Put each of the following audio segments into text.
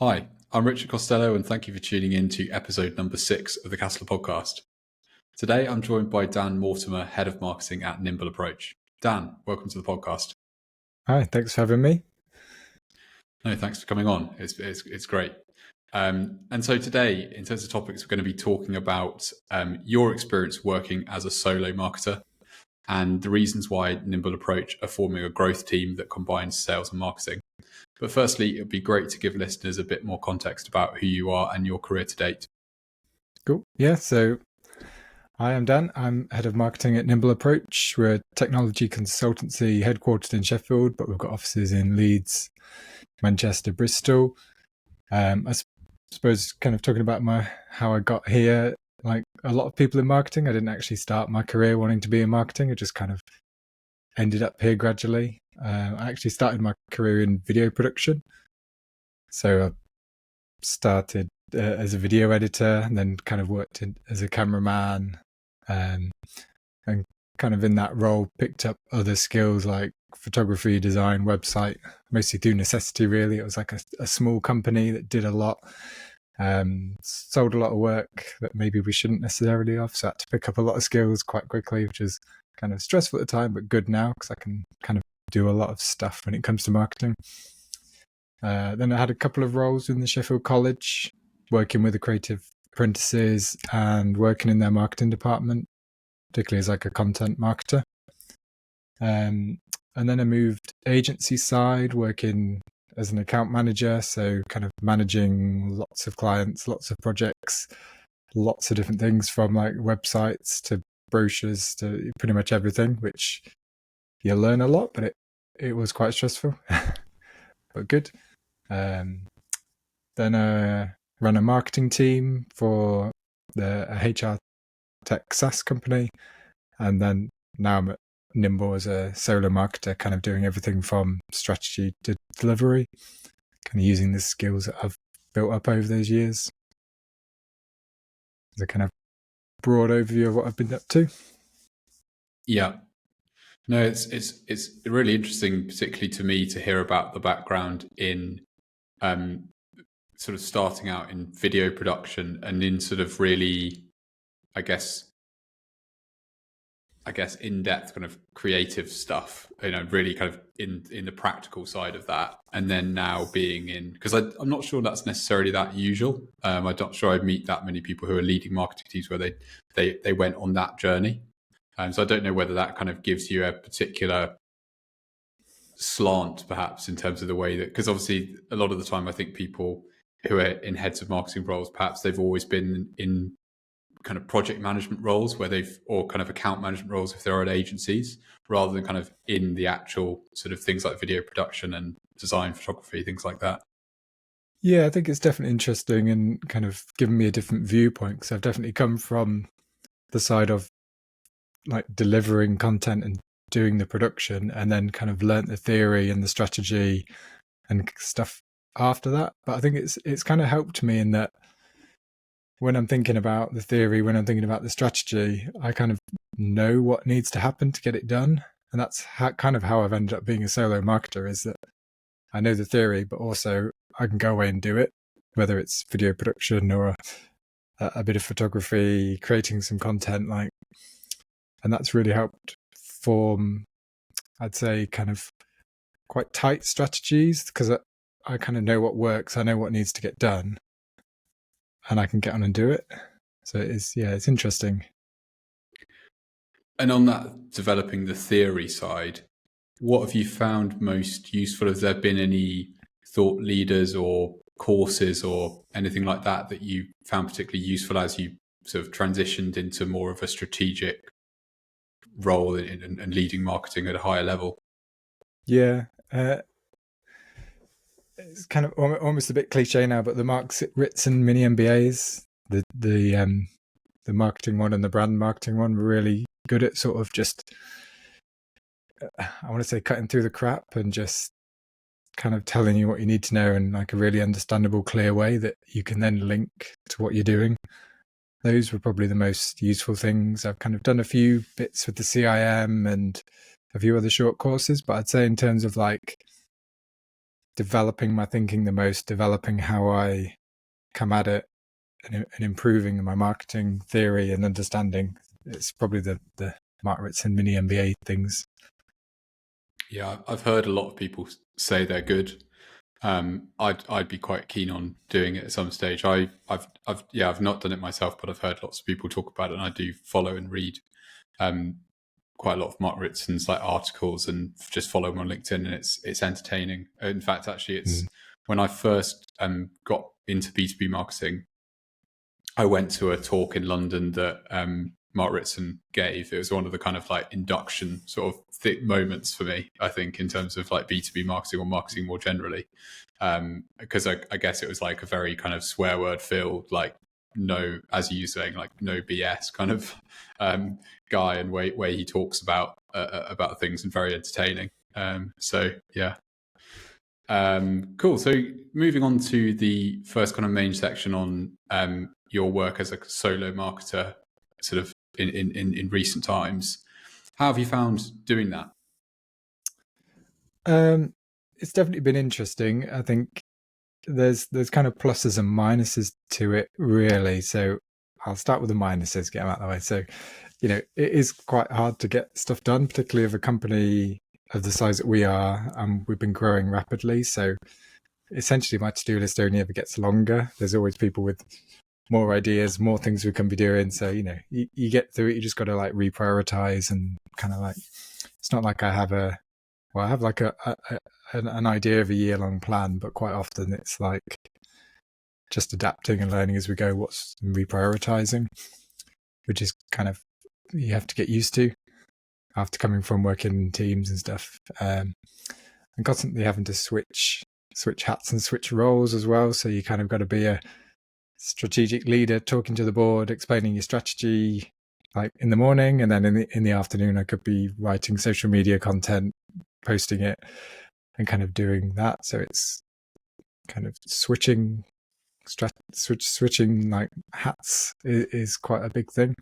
Hi, I'm Richard Costello, and thank you for tuning in to episode number 6 of the Castler podcast. Today, I'm joined by Dan Mortimer, Head of Marketing at Nimble Approach. Dan, welcome to the podcast. Hi, thanks for having me. No, thanks for coming on. It's great. And so today, in terms of topics, we're going to be talking about your experience working as a solo marketer and the reasons why Nimble Approach are forming a growth team that combines sales and marketing. But firstly, it would be great to give listeners a bit more context about who you are and your career to date. Cool. Yeah, so I am Dan. I'm Head of Marketing at Nimble Approach. We're a technology consultancy headquartered in Sheffield, but we've got offices in Leeds, Manchester, Bristol. I suppose kind of talking about how I got here, like a lot of people in marketing, I didn't actually start my career wanting to be in marketing. I just kind of ended up here gradually. I actually started my career in video production. So I started as a video editor and then kind of worked as a cameraman and kind of in that role picked up other skills like photography, design, website, mostly through necessity really. It was like a small company that did a lot, sold a lot of work that maybe we shouldn't necessarily have, so I had to pick up a lot of skills quite quickly, which is kind of stressful at the time but good now because I can kind of do a lot of stuff when it comes to marketing. Then I had a couple of roles in the Sheffield College, working with the creative apprentices and working in their marketing department, particularly as like a content marketer. And then I moved agency side, working as an account manager, so kind of managing lots of clients, lots of projects, lots of different things from like websites to brochures to pretty much everything, which you learn a lot, but it was quite stressful, but good. Then I ran a marketing team for a HR tech SaaS company, and then now I'm at Nimble as a solo marketer, kind of doing everything from strategy to delivery, kind of using the skills that I've built up over those years. As a kind of broad overview of what I've been up to. Yeah. No, it's really interesting, particularly to me, to hear about the background in sort of starting out in video production and in sort of really, I guess in-depth kind of creative stuff, really kind of in the practical side of that. And then now being in, because I'm not sure that's necessarily that usual. I'm not sure I meet that many people who are leading marketing teams where they went on that journey. So I don't know whether that kind of gives you a particular slant, perhaps, in terms of the way that, because obviously a lot of the time I think people who are in heads of marketing roles, perhaps they've always been in kind of project management roles or kind of account management roles if they're at agencies, rather than kind of in the actual sort of things like video production and design, photography, things like that. Yeah, I think it's definitely interesting and kind of given me a different viewpoint, because I've definitely come from the side of like delivering content and doing the production, and then kind of learnt the theory and the strategy and stuff after that. But I think it's kind of helped me in that when I'm thinking about the theory, when I'm thinking about the strategy, I kind of know what needs to happen to get it done. And that's kind of how I've ended up being a solo marketer, is that I know the theory, but also I can go away and do it, whether it's video production or a bit of photography, creating some content, and that's really helped form, I'd say, kind of quite tight strategies, because I kind of know what works, I know what needs to get done, and I can get on and do it. So it's interesting. And on that, developing the theory side, what have you found most useful? Has there been any thought leaders or courses or anything like that you found particularly useful as you sort of transitioned into more of a strategic role and leading marketing at a higher level? Yeah. It's kind of almost a bit cliche now, but the Mark Ritson mini MBAs, the marketing one and the brand marketing one, were really good at sort of just, I want to say, cutting through the crap and just kind of telling you what you need to know in like a really understandable, clear way that you can then link to what you're doing. Those were probably the most useful things. I've kind of done a few bits with the CIM and a few other short courses, but I'd say in terms of like developing my thinking the most, developing how I come at it, and improving my marketing theory and understanding. It's probably the Mark Ritson mini MBA things. Yeah, I've heard a lot of people say they're good. I'd be quite keen on doing it at some stage. I've not done it myself, but I've heard lots of people talk about it, and I do follow and read quite a lot of Mark Ritson's like articles, and just follow him on LinkedIn, and it's entertaining. In fact, actually, it's when I first got into B2B marketing, I went to a talk in London that Mark Ritson gave. It was one of the kind of like induction sort of moments for me, I think, in terms of like B2B marketing or marketing more generally. Because I guess it was like a very kind of swear word filled, like no, as you were saying, like no BS kind of guy, and way he talks about things, and very entertaining. So yeah. Cool. So moving on to the first kind of main section on your work as a solo marketer, sort of in recent times. How have you found doing that? It's definitely been interesting. I think there's kind of pluses and minuses to it, really. So I'll start with the minuses, get them out of the way. So, it is quite hard to get stuff done, particularly of a company of the size that we are, and we've been growing rapidly. So essentially my to-do list only ever gets longer. There's always people with more ideas, more things we can be doing. So, you get through it. You just got to like reprioritize, and kind of like, it's not like I have like an idea of a year-long plan, but quite often it's like just adapting and learning as we go what's reprioritizing, which is kind of, you have to get used to after coming from working in teams and stuff, and constantly having to switch hats and switch roles as well. So you kind of got to be a strategic leader, talking to the board, explaining your strategy like in the morning, and then in the afternoon I could be writing social media content, posting it, and kind of doing that. So it's kind of switching like hats is quite a big thing.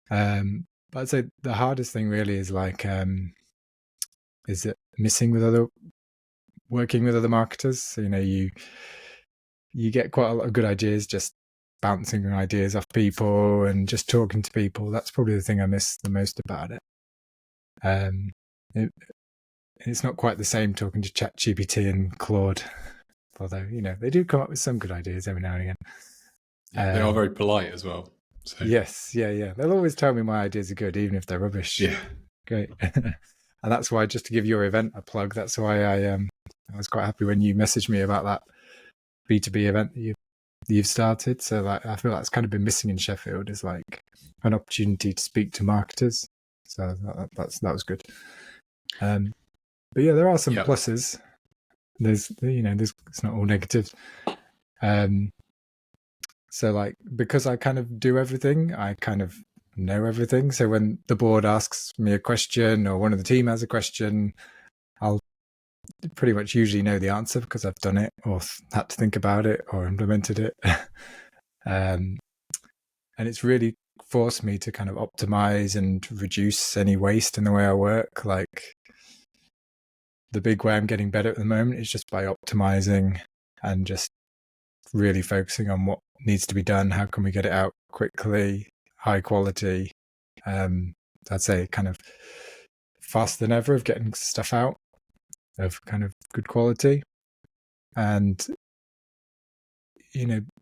But I'd say the hardest thing really is like is it working with other marketers. So, you get quite a lot of good ideas just bouncing ideas off people and just talking to people. That's probably the thing I miss the most about it. It's not quite the same talking to ChatGPT and Claude, although they do come up with some good ideas every now and again. They are very polite as well. So. Yes, yeah. They'll always tell me my ideas are good, even if they're rubbish. Yeah, great. And that's why, just to give your event a plug, that's why I was quite happy when you messaged me about that B2B event that you've started. So like, I feel like it's kind of been missing in Sheffield, is like an opportunity to speak to marketers. So that was good. But yeah, there are some pluses. There's it's not all negative. So like, because I kind of do everything, I kind of know everything. So when the board asks me a question, or one of the team has a question, I'll pretty much usually know the answer because I've done it, or had to think about it, or implemented it. And it's really forced me to kind of optimize and reduce any waste in the way I work. Like, the big way I'm getting better at the moment is just by optimizing and just really focusing on what needs to be done. How can we get it out quickly, high quality? I'd say kind of faster than ever of getting stuff out of kind of good quality. And,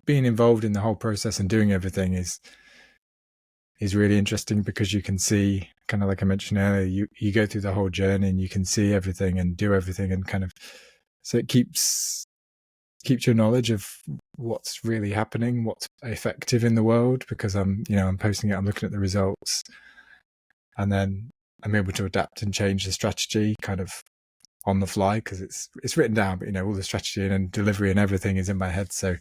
being involved in the whole process and doing everything is really interesting, because you can see, kind of like I mentioned earlier, you go through the whole journey and you can see everything and do everything, and kind of, so it keeps your knowledge of what's really happening, what's effective in the world, because I'm posting it, I'm looking at the results, and then I'm able to adapt and change the strategy kind of on the fly, because it's written down, but all the strategy and delivery and everything is in my head. So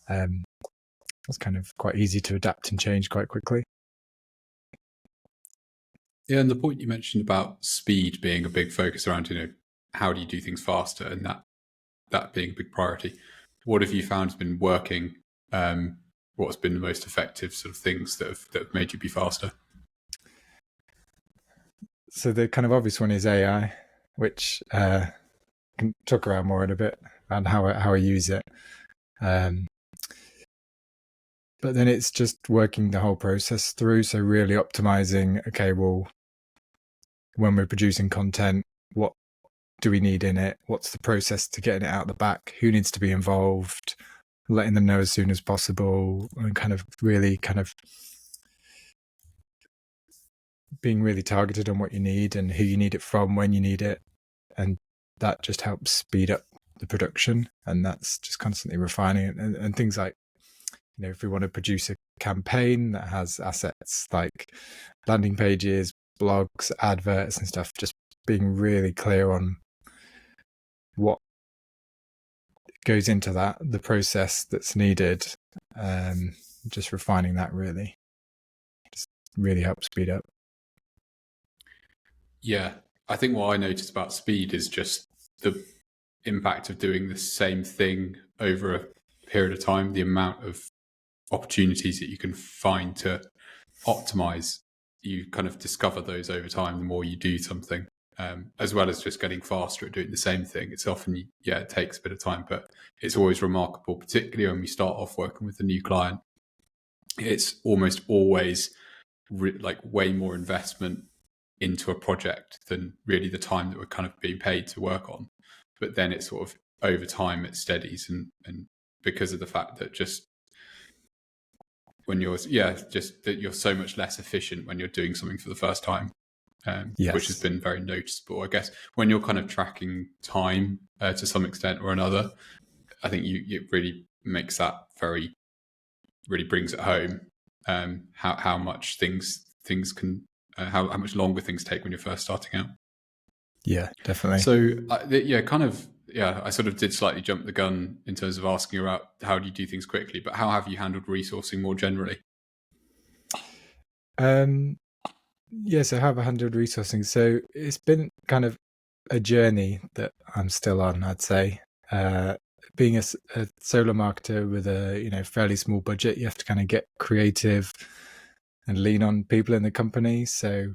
it's kind of quite easy to adapt and change quite quickly. Yeah, and the point you mentioned about speed being a big focus around, how do you do things faster, and that being a big priority. What have you found has been working? What's been the most effective sort of things that have made you be faster? So the kind of obvious one is AI, which can talk around more in a bit and how I use it. But then it's just working the whole process through. So really optimizing, okay, well, when we're producing content, what do we need in it? What's the process to getting it out the back? Who needs to be involved? Letting them know as soon as possible, and kind of being really targeted on what you need and who you need it from, when you need it. And that just helps speed up the production. And that's just constantly refining it. And things like, if we want to produce a campaign that has assets like landing pages, blogs, adverts and stuff, just being really clear on what goes into that, the process that's needed, just refining that really helps speed up. Yeah, I think what I noticed about speed is just the impact of doing the same thing over a period of time, the amount of opportunities that you can find to optimize. You kind of discover those over time the more you do something, as well as just getting faster at doing the same thing. It's often, it takes a bit of time, but it's always remarkable, particularly when we start off working with a new client. It's almost always like way more investment into a project than really the time that we're kind of being paid to work on. But then it's sort of over time it steadies, and because of the fact that just when you're just that you're so much less efficient when you're doing something for the first time, which has been very noticeable. I guess when you're kind of tracking time to some extent or another, I think it really makes that really brings it home, how much things can how much longer things take when you're first starting out. Yeah, definitely. So I sort of did slightly jump the gun in terms of asking about how do you do things quickly, but how have you handled resourcing more generally? So how have I handled resourcing? So it's been kind of a journey that I'm still on, I'd say. Being a solo marketer with a fairly small budget, you have to kind of get creative and lean on people in the company. So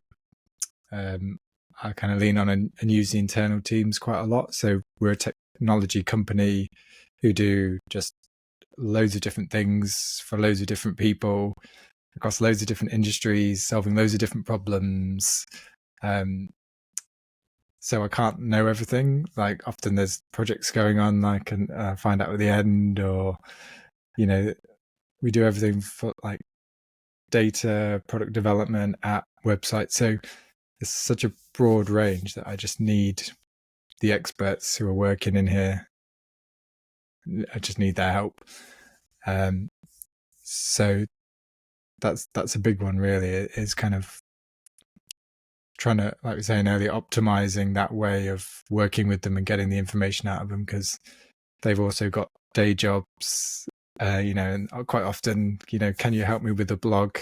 I kind of lean on and use the internal teams quite a lot. So we're a technology company who do just loads of different things for loads of different people across loads of different industries, solving loads of different problems. So I can't know everything. Like often there's projects going on I can find out at the end, or, we do everything for like data, product development, app, website. So it's such a broad range that I just need the experts who are working in here. I just need their help. So that's a big one really, is kind of trying to, like we were saying earlier, optimizing that way of working with them and getting the information out of them, because they've also got day jobs, and quite often, can you help me with a blog,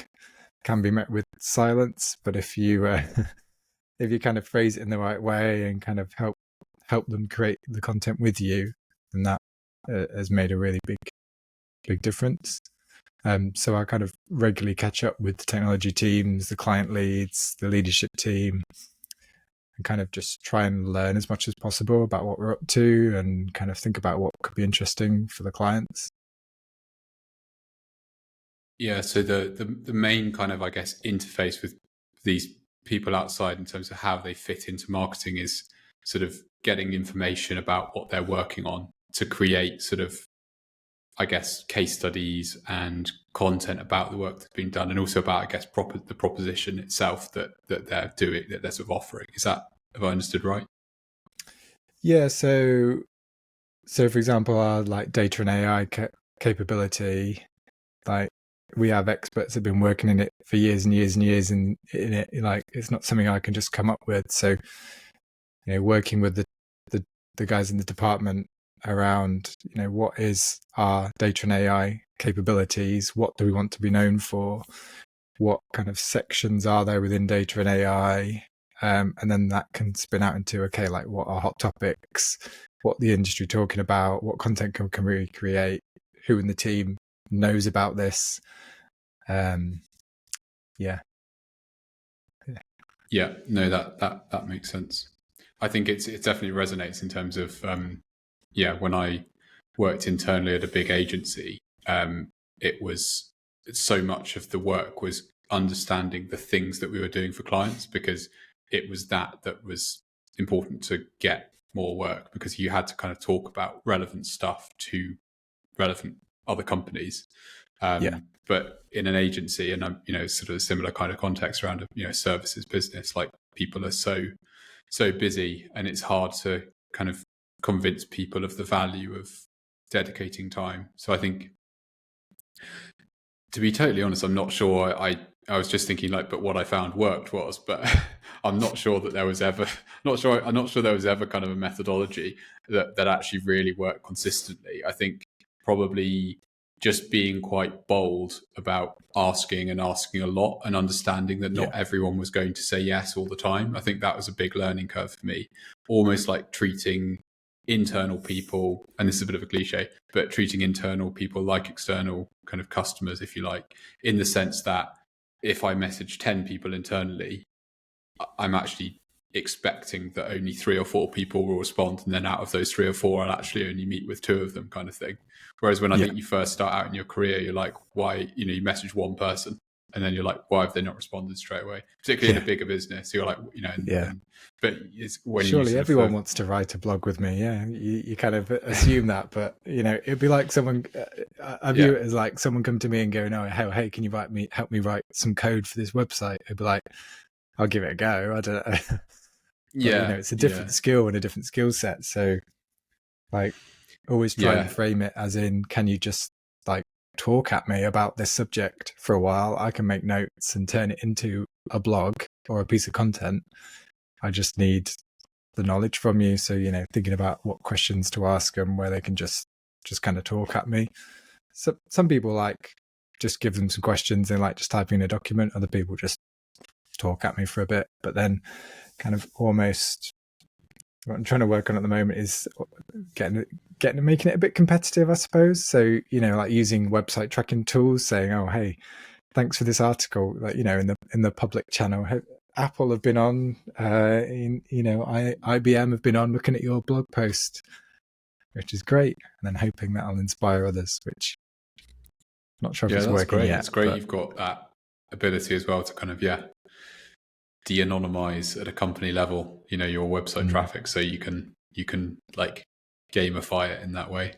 can be met with silence. But if you if you kind of phrase it in the right way and kind of help them create the content with you, then that has made a really big difference. So I kind of regularly catch up with the technology teams, the client leads, the leadership team, and kind of just try and learn as much as possible about what we're up to and kind of think about what could be interesting for the clients. Yeah, so the main kind of, I guess, interface with these people outside in terms of how they fit into marketing is sort of getting information about what they're working on to create sort of, I guess, case studies and content about the work that's been done, and also about, I guess, the proposition itself that they're doing, that they're sort of offering. Have I understood right? Yeah. So for example, our like data and AI capability, like we have experts that have been working in it for years and years and years, and in it, like it's not something I can just come up with. So, working with the guys in the department around, what is our data and AI capabilities? What do we want to be known for? What kind of sections are there within data and AI? And then that can spin out into, okay, like what are hot topics? What the industry talking about? What content can we create? Who in the team knows about this? Yeah, no, that makes sense. I think it definitely resonates in terms of when I worked internally at a big agency, it was so much of the work was understanding the things that we were doing for clients, because it was that was important to get more work, because you had to kind of talk about relevant stuff to relevant other companies. But in an agency, and sort of a similar kind of context around a services business, like people are so busy, and it's hard to kind of convince people of the value of dedicating time. So I think, to be totally honest, I'm not sure. I was just thinking but what I found worked was, but I'm not sure that there was ever I'm not sure there was ever kind of a methodology that actually really worked consistently. I think probably just being quite bold about asking a lot, and understanding that not everyone was going to say yes all the time. I think that was a big learning curve for me, almost like treating internal people, and this is a bit of a cliche, but treating internal people like external kind of customers, if you like, in the sense that if I message 10 people internally, I'm actually expecting that only 3 or 4 people will respond, and then out of those 3 or 4, I'll actually only meet with 2 of them, kind of thing. Whereas when I think you first start out in your career, you're like, why, you message one person, and then you're like, why have they not responded straight away? Particularly in a bigger business, you're like, but it's when surely everyone wants to write a blog with me. You kind of assume that, but it'd be like someone. I view it as like someone come to me and go, "No, hey, can you help me write some code for this website?" It'd be like, "I'll give it a go." I don't know. But, it's a different skill and a different skill set. So, like, always try and frame it as in, can you just like talk at me about this subject for a while? I can make notes and turn it into a blog or a piece of content. I just need the knowledge from you. So, thinking about what questions to ask them, where they can just kind of talk at me. So some people like just give them some questions and like just typing in a document. Other people just talk at me for a bit, but then kind of almost what I'm trying to work on at the moment is making it a bit competitive, I suppose. So, like using website tracking tools, saying, "Oh, hey, thanks for this article." Like, in the public channel, Apple have been on, IBM have been on looking at your blog post, which is great. And then hoping that'll inspire others, which I'm not sure if it's working great. yet. It's great you've got that ability as well to kind of, de-anonymize at a company level, your website traffic, so you can like gamify it in that way.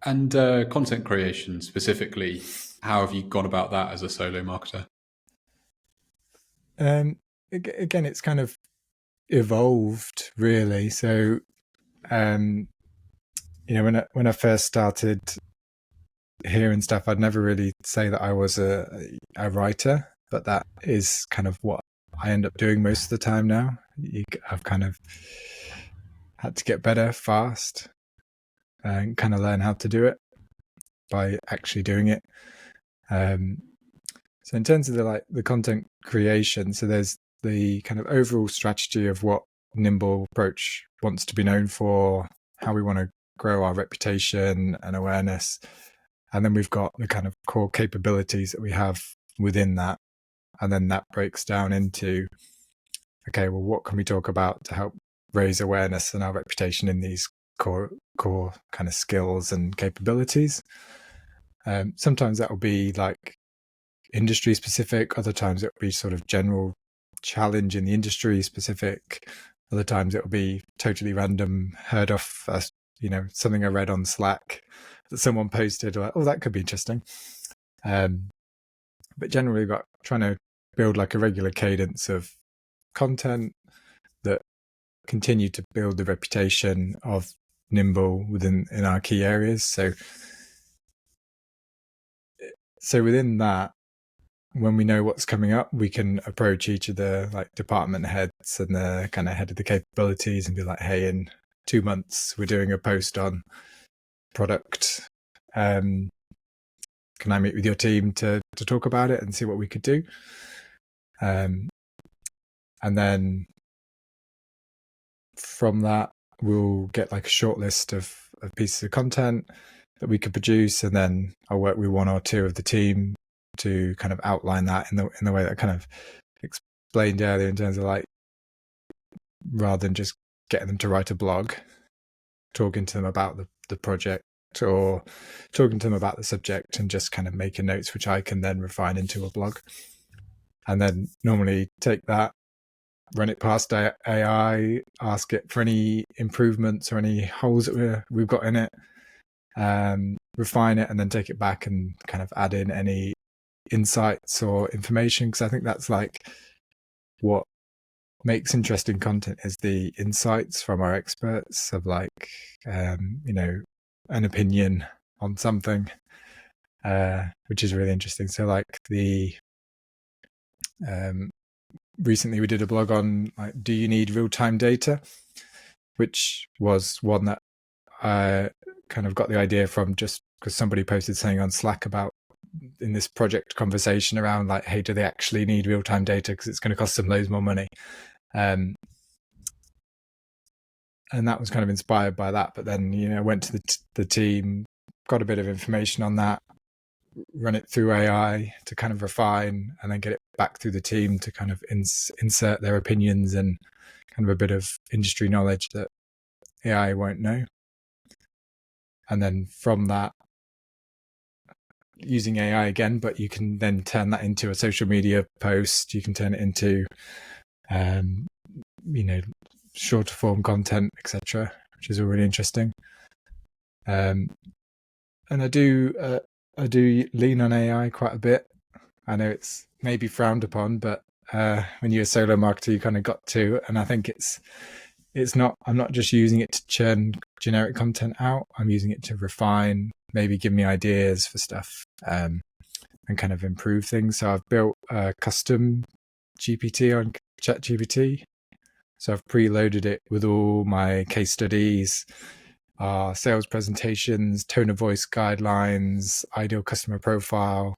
And content creation specifically, how have you gone about that as a solo marketer? Again, it's kind of evolved really. So, when I first started here and stuff, I'd never really say that I was a writer, but that is kind of what I end up doing most of the time now. I've kind of had to get better fast and kind of learn how to do it by actually doing it. So in terms of the content creation, so there's the kind of overall strategy of what Nimble Approach wants to be known for, how we want to grow our reputation and awareness. And then we've got the kind of core capabilities that we have within that. And then that breaks down into, okay, well, what can we talk about to help raise awareness and our reputation in these core kind of skills and capabilities? Sometimes that will be like industry specific. Other times it will be sort of general challenge in the industry specific. Other times it will be totally random, heard of, something I read on Slack that someone posted, like, oh, that could be interesting. But generally we're trying to build like a regular cadence of content that continue to build the reputation of Nimble in our key areas. So within that, when we know what's coming up, we can approach each of the like department heads and the kind of head of the capabilities and be like, hey, in 2 months, we're doing a post on product. Can I meet with your team to talk about it and see what we could do? And then from that, we'll get like a short list of pieces of content that we could produce, and then I'll work with 1 or 2 of the team to kind of outline that in the way that kind of explained earlier in terms of like, rather than just getting them to write a blog, talking to them about the project or talking to them about the subject and just kind of making notes, which I can then refine into a blog. And then normally take that, run it past AI, ask it for any improvements or any holes that we've got in it, refine it, and then take it back and kind of add in any insights or information. Because I think that's like what makes interesting content is the insights from our experts of like, an opinion on something, which is really interesting. So like recently we did a blog on like, do you need real-time data, which was one that I kind of got the idea from just because somebody posted something on Slack about in this project conversation around like, hey, do they actually need real-time data because it's going to cost them loads more money. And that was kind of inspired by that. But then, went to the team, got a bit of information on that, run it through AI to kind of refine, and then get it back through the team to kind of insert their opinions and kind of a bit of industry knowledge that AI won't know. And then from that, using AI again, but you can then turn that into a social media post. You can turn it into, shorter form content, etc., which is all really interesting. And I do lean on AI quite a bit. I know it's maybe frowned upon, but when you're a solo marketer, you kind of got to. And I think it's not. I'm not just using it to churn generic content out. I'm using it to refine, maybe give me ideas for stuff, and kind of improve things. So I've built a custom GPT on ChatGPT. So I've preloaded it with all my case studies, sales presentations, tone of voice guidelines, ideal customer profile,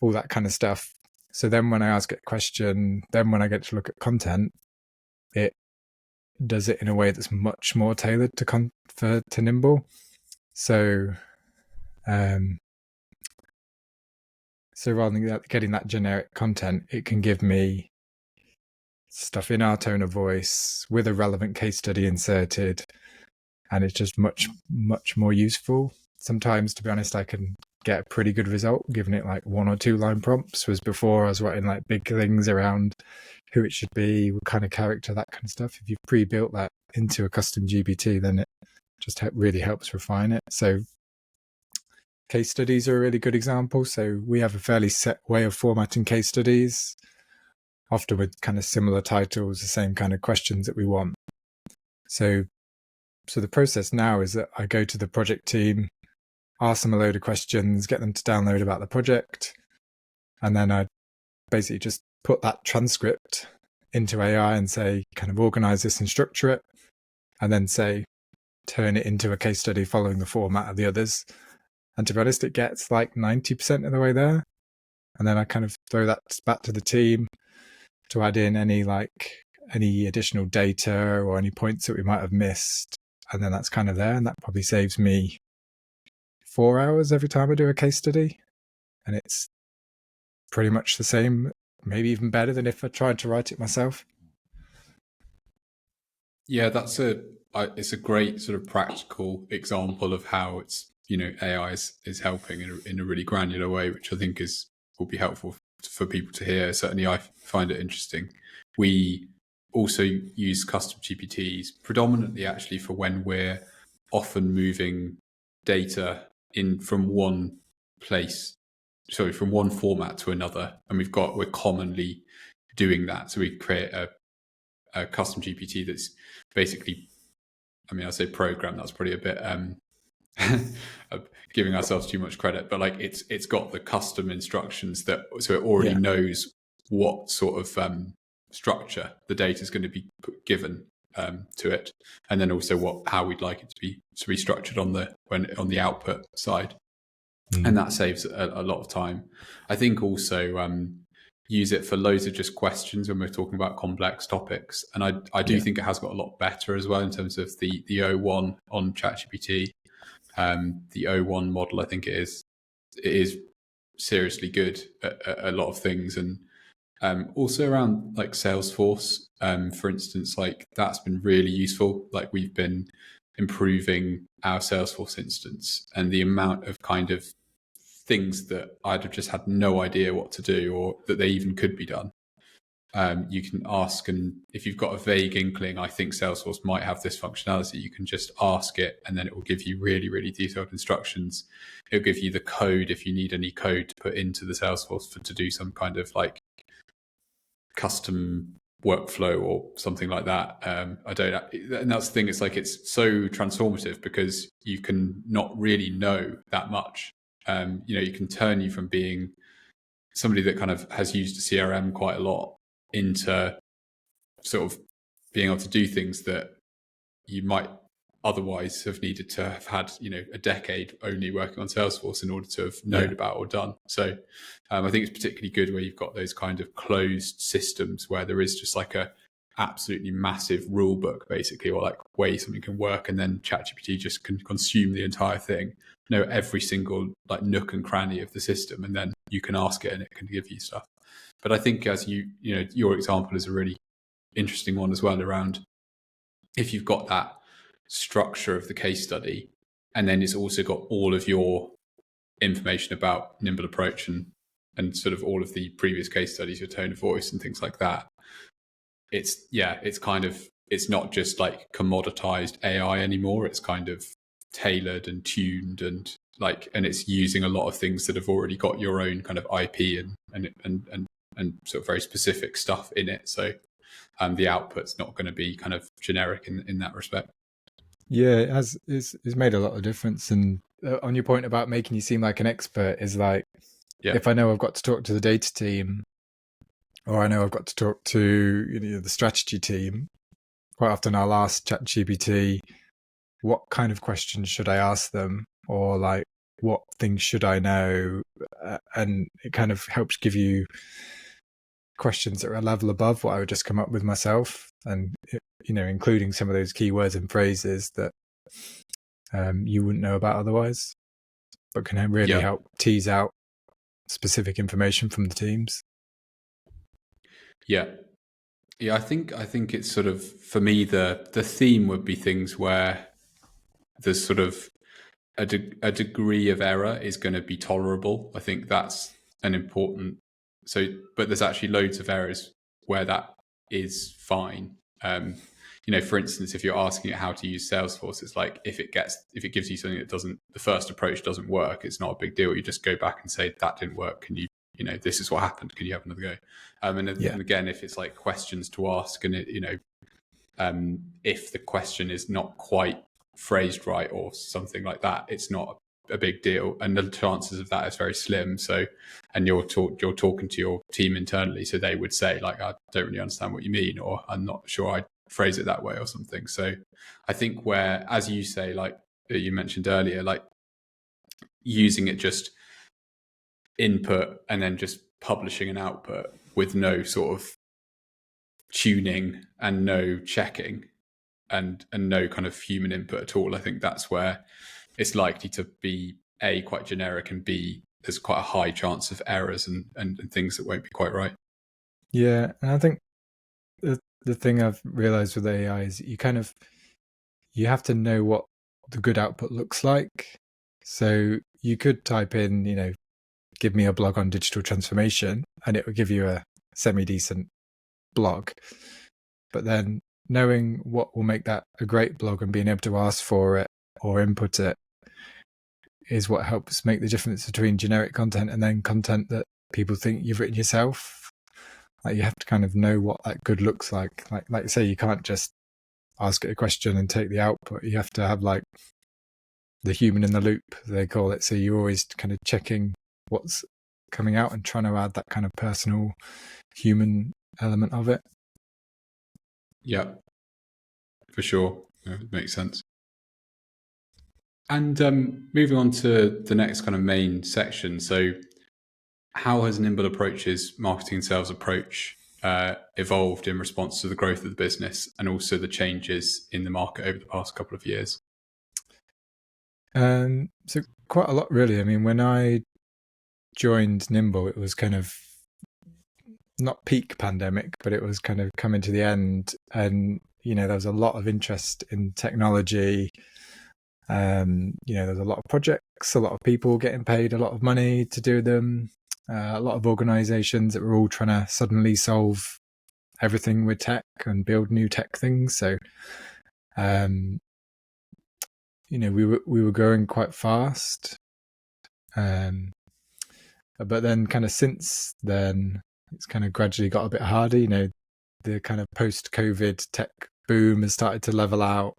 all that kind of stuff. So then when I ask it a question, then when I get to look at content, it does it in a way that's much more tailored to Nimble. So rather than getting that generic content, it can give me stuff in our tone of voice with a relevant case study inserted, and it's just much, much more useful. Sometimes, to be honest, I can get a pretty good result giving it like 1 or 2 line prompts, whereas before I was writing like big things around who it should be, what kind of character, that kind of stuff. If you've pre-built that into a custom GPT, then it just really helps refine it. So case studies are a really good example. So we have a fairly set way of formatting case studies, often with kind of similar titles, the same kind of questions that we want. So the process now is that I go to the project team, ask them a load of questions, get them to download about the project, and then I basically just put that transcript into AI and say, kind of organize this and structure it, and then say, turn it into a case study following the format of the others. And to be honest, it gets like 90% of the way there. And then I kind of throw that back to the team to add in any additional data or any points that we might have missed. And then that's kind of there. And that probably saves me 4 hours every time I do a case study. And it's pretty much the same, maybe even better than if I tried to write it myself. Yeah, it's a great sort of practical example of how it's, AI is helping in a really granular way, which I think will be helpful for people to hear. Certainly I find it interesting. We also use custom GPTs predominantly actually for when we're often moving data in from one format to another, and we're commonly doing that. So we create a custom GPT that's basically, I say program, that's probably a bit giving ourselves too much credit, but like it's got the custom instructions so it already knows what sort of structure the data is going to be given to it, and then also how we'd like it to be structured on the output side. And that saves a lot of time. I think also use it for loads of just questions when we're talking about complex topics, and I do think it has got a lot better as well in terms of the O1 on ChatGPT. The O1 model, I think it is seriously good at a lot of things, and Also around like Salesforce, for instance, like that's been really useful. Like we've been improving our Salesforce instance, and the amount of kind of things that I'd have just had no idea what to do or that they even could be done. You can ask, and if you've got a vague inkling, I think Salesforce might have this functionality, you can just ask it and then it will give you really, really detailed instructions. It'll give you the code if you need any code to put into the Salesforce to do some kind of like custom workflow or something like that. I don't know. And that's the thing, it's like it's so transformative because you can not really know that much. You can turn you from being somebody that kind of has used a CRM quite a lot into sort of being able to do things that you might otherwise have needed to have had, a decade only working on Salesforce in order to have known about or done. So I think it's particularly good where you've got those kind of closed systems where there is just like a absolutely massive rule book basically, or like way something can work, and then ChatGPT just can consume the entire thing, know every single like nook and cranny of the system, and then you can ask it and it can give you stuff. But I think as your example is a really interesting one as well, around if you've got that structure of the case study, and then it's also got all of your information about Nimble Approach and sort of all of the previous case studies, your tone of voice and things like that. It's not just like commoditized AI anymore. It's kind of tailored and tuned and it's using a lot of things that have already got your own kind of IP and sort of very specific stuff in it. So the output's not going to be kind of generic in that respect. Yeah, it's made a lot of difference. And on your point about making you seem like an expert, is like, if I know I've got to talk to the data team, or I know I've got to talk to the strategy team, quite often I'll ask ChatGPT, what kind of questions should I ask them, or like what things should I know, and it kind of helps give you questions that are a level above what I would just come up with myself, and including some of those keywords and phrases that you wouldn't know about otherwise, but can really help tease out specific information from the teams. Yeah, I think it's sort of, for me, the theme would be things where there's sort of a degree of error is going to be tolerable. I think that's an important. But there's actually loads of errors where that is fine. For instance, if you're asking it how to use Salesforce, it's like if it gives you something that the first approach doesn't work, it's not a big deal. You just go back and say, that didn't work. Can you, this is what happened. Can you have another go? And again, if it's like questions to ask, and if the question is not quite phrased right or something like that, it's not a big deal, and the chances of that is very slim. So, and you're talking to your team internally, so they would say like, I don't really understand what you mean, or I'm not sure I'd phrase it that way or something. So I think where, as you say, like you mentioned earlier, like using it just input and then just publishing an output with no sort of tuning and no checking and no kind of human input at all, I think that's where it's likely to be A, quite generic, and B, there's quite a high chance of errors and things that won't be quite right. Yeah, and I think the thing I've realized with AI is you have to know what the good output looks like. So you could type in, give me a blog on digital transformation, and it will give you a semi-decent blog. But then knowing what will make that a great blog and being able to ask for it or input it is what helps make the difference between generic content and then content that people think you've written yourself. Like you have to kind of know what that good looks like. Like say, you can't just ask it a question and take the output. You have to have like the human in the loop, they call it. So you're always kind of checking what's coming out and trying to add that kind of personal human element of it. Yeah, for sure. It makes sense. And moving on to the next kind of main section. So how has Nimble Approach's marketing and sales approach evolved in response to the growth of the business and also the changes in the market over the past couple of years? So quite a lot, really. I mean, when I joined Nimble, it was kind of not peak pandemic, but it was kind of coming to the end, and there was a lot of interest in technology. There's a lot of projects, a lot of people getting paid a lot of money to do them, a lot of organizations that were all trying to suddenly solve everything with tech and build new tech things. So, we were growing quite fast. But then kind of since then, it's kind of gradually got a bit harder. The kind of post-COVID tech boom has started to level out.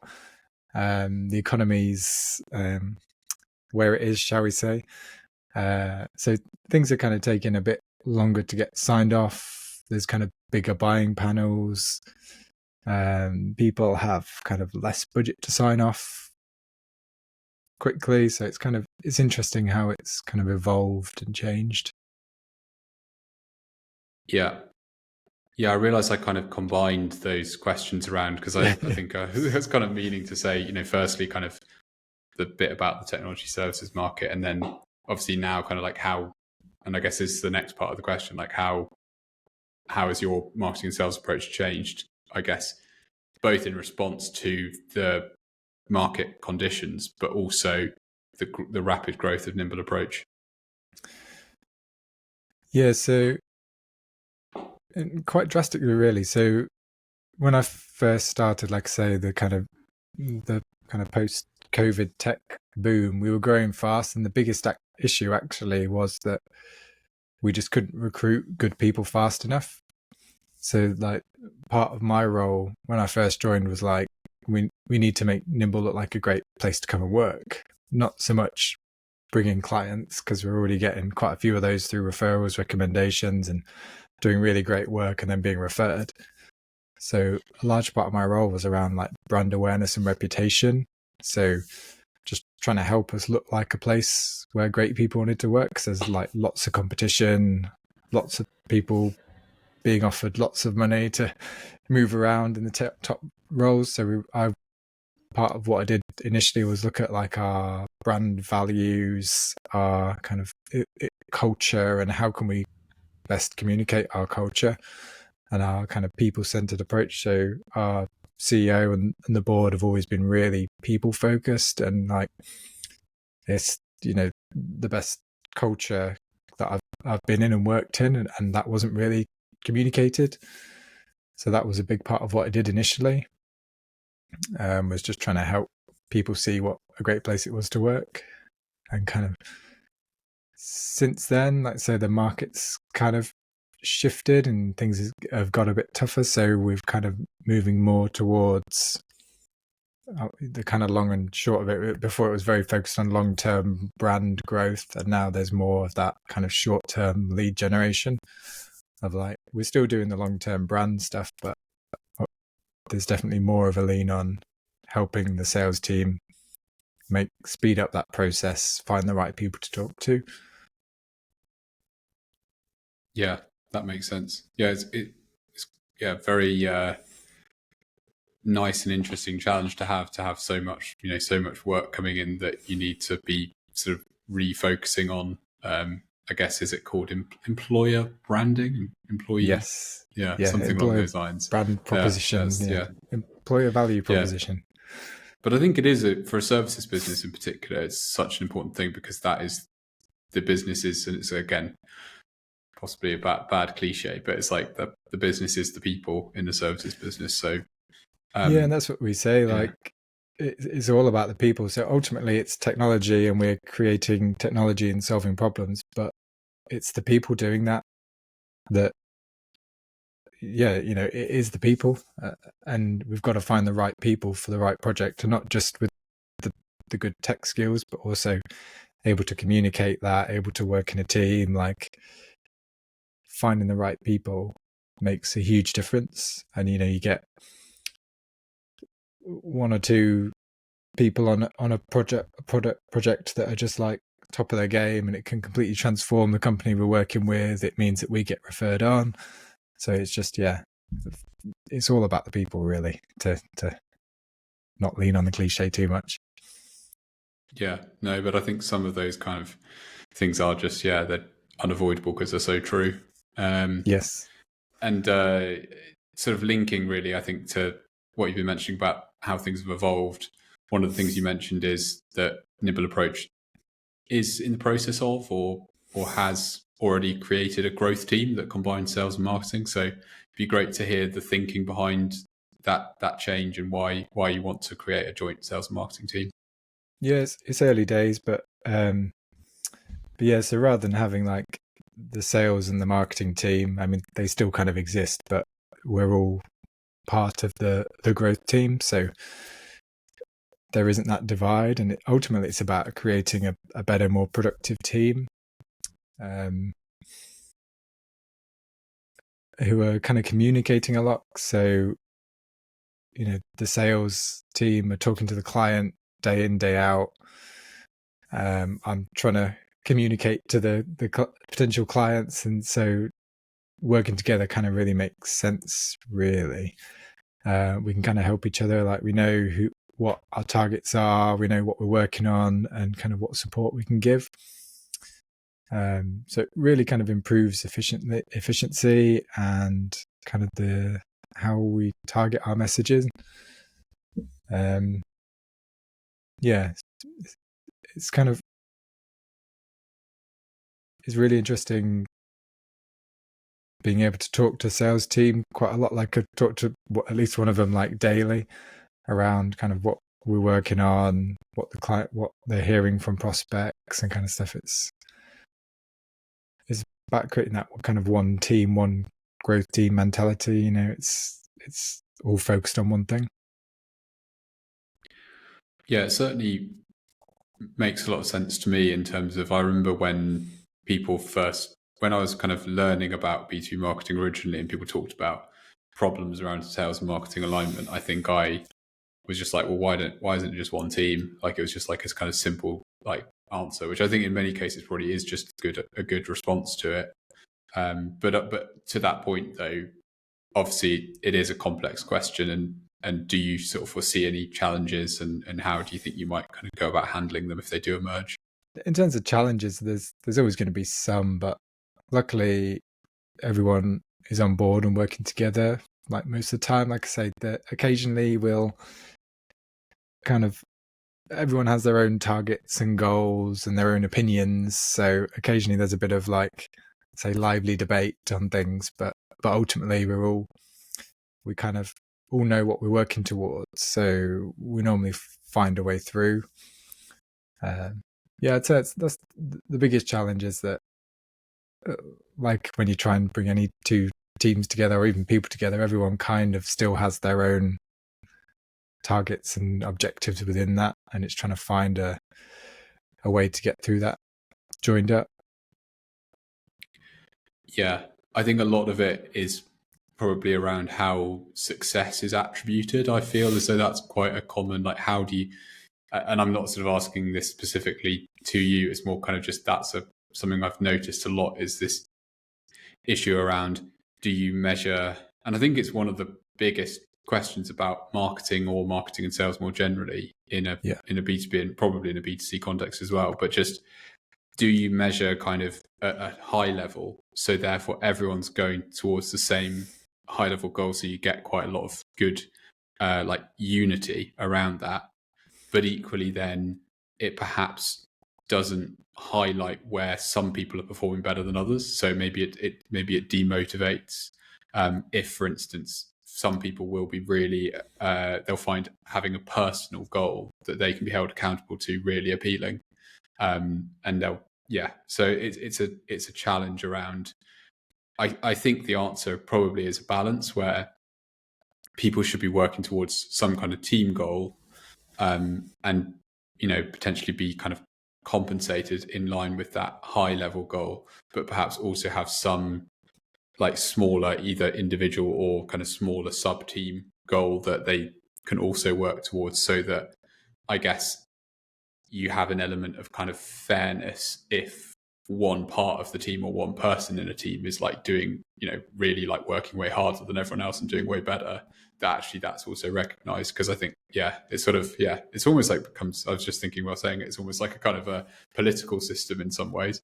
The economy's where it is, shall we say. So things are kind of taking a bit longer to get signed off. There's kind of bigger buying panels. People have kind of less budget to sign off quickly. So it's interesting how it's kind of evolved and changed. Yeah. I realized I kind of combined those questions around because I think I was kind of meaning to say, firstly, kind of the bit about the technology services market, and then obviously now kind of like how, and I guess this is the next part of the question, like how has your marketing and sales approach changed, I guess, both in response to the market conditions, but also the rapid growth of Nimble Approach? Yeah, so quite drastically, really. So when I first started, like I say, the kind of post-COVID tech boom, we were growing fast, and the biggest issue actually was that we just couldn't recruit good people fast enough. So like part of my role when I first joined was like, we need to make Nimble look like a great place to come and work, not so much bringing clients, because we're already getting quite a few of those through referrals, recommendations, and doing really great work and then being referred. So a large part of my role was around like brand awareness and reputation. So just trying to help us look like a place where great people wanted to work, because there's like lots of competition, lots of people being offered lots of money to move around in the top roles. So part of what I did initially was look at like our brand values, our kind of culture, and how can we best communicate our culture and our kind of people-centered approach. So our CEO and the board have always been really people-focused, and like it's the best culture that I've been in and worked in, and that wasn't really communicated. So that was a big part of what I did initially, was just trying to help people see what a great place it was to work. And kind of since then, like I say, the market's kind of shifted and things have got a bit tougher. So we've kind of moving more towards the kind of long and short of it. Before it was very focused on long-term brand growth, and now there's more of that kind of short-term lead generation of like, we're still doing the long-term brand stuff, but there's definitely more of a lean on helping the sales team speed up that process, find the right people to talk to. Yeah, that makes sense. Yeah, it's very nice and interesting challenge to have so much work coming in that you need to be sort of refocusing on. I guess, is it called employer branding, employee? Yes. Yeah, something along those lines. Brand proposition. Employer value proposition. Yeah. But I think it is for a services business in particular, it's such an important thing, because that is the businesses, and it's again possibly a bad cliche, but it's like the business is the people in the services business. So and that's what we say. Like it's all about the people. So ultimately, it's technology, and we're creating technology and solving problems. But it's the people doing that. It is the people, and we've got to find the right people for the right project, and not just with the good tech skills, but also able to communicate that, able to work in a team. Like finding the right people makes a huge difference. And you get one or two people on a project that are just like top of their game, and it can completely transform the company we're working with. It means that we get referred on. So it's just, it's all about the people, really, to not lean on the cliche too much. Yeah, no, but I think some of those kind of things are just, they're unavoidable because they're so true. Yes. And sort of linking really, I think, to what you've been mentioning about how things have evolved. One of the things you mentioned is that Nimble Approach is in the process of or has already created a growth team that combines sales and marketing. So it'd be great to hear the thinking behind that change and why you want to create a joint sales and marketing team. Yes, it's early days, but yeah, so rather than having like the sales and the marketing team, I mean, they still kind of exist, but we're all part of the growth team. So there isn't that divide. And ultimately, it's about creating a better, more productive team who are kind of communicating a lot. So, you know, the sales team are talking to the client day in, day out. I'm trying to communicate to the potential clients, and so working together kind of really makes sense. Really, we can kind of help each other. Like we know what our targets are, we know what we're working on, and kind of what support we can give. So it really kind of improves efficiency and kind of how we target our messages. Yeah, it's kind of, it's really interesting being able to talk to sales team quite a lot. Like I talk to at least one of them like daily around kind of what we're working on, what they're hearing from prospects and kind of stuff. It's about creating that kind of one team, one growth team mentality. You know, it's all focused on one thing. Yeah, it certainly makes a lot of sense to me in terms of, I remember when I was kind of learning about B2B marketing originally and people talked about problems around sales and marketing alignment, I think I was just like, well, why isn't it just one team? Like it was just like this kind of simple like answer, which I think in many cases probably is just a good response to it. But to that point though, obviously it is a complex question, and do you sort of foresee any challenges, and how do you think you might kind of go about handling them if they do emerge? In terms of challenges, there's always going to be some, but luckily everyone is on board and working together. Like most of the time, like I say, that occasionally we'll kind of, everyone has their own targets and goals and their own opinions. So occasionally there's a bit of like, say, lively debate on things, but ultimately we kind of all know what we're working towards. So we normally find a way through. Yeah, I'd say that's the biggest challenge is that like when you try and bring any two teams together or even people together, everyone kind of still has their own targets and objectives within that, and it's trying to find a way to get through that joined up. Yeah, I think a lot of it is probably around how success is attributed. I feel as though that's quite a common, like, how do you, and I'm not sort of asking this specifically to you, it's more kind of just something I've noticed a lot is this issue around, do you measure, and I think it's one of the biggest questions about marketing or marketing and sales more generally in a B2B and probably in a B2C context as well, but just, do you measure kind of a high level, so therefore everyone's going towards the same high level goal, so you get quite a lot of good like unity around that, but equally then it perhaps doesn't highlight where some people are performing better than others, so maybe it demotivates if, for instance, some people will be really they'll find having a personal goal that they can be held accountable to really appealing, and so it's a challenge around. I think the answer probably is a balance where people should be working towards some kind of team goal, and potentially be kind of compensated in line with that high level goal, but perhaps also have some like smaller, either individual or kind of smaller sub team goal that they can also work towards, so that I guess you have an element of kind of fairness if one part of the team or one person in a team is like doing, really like working way harder than everyone else and doing way better, that's also recognized. Because I think, it's sort of, it's almost like becomes, I was just thinking while saying it, it's almost like a kind of a political system in some ways.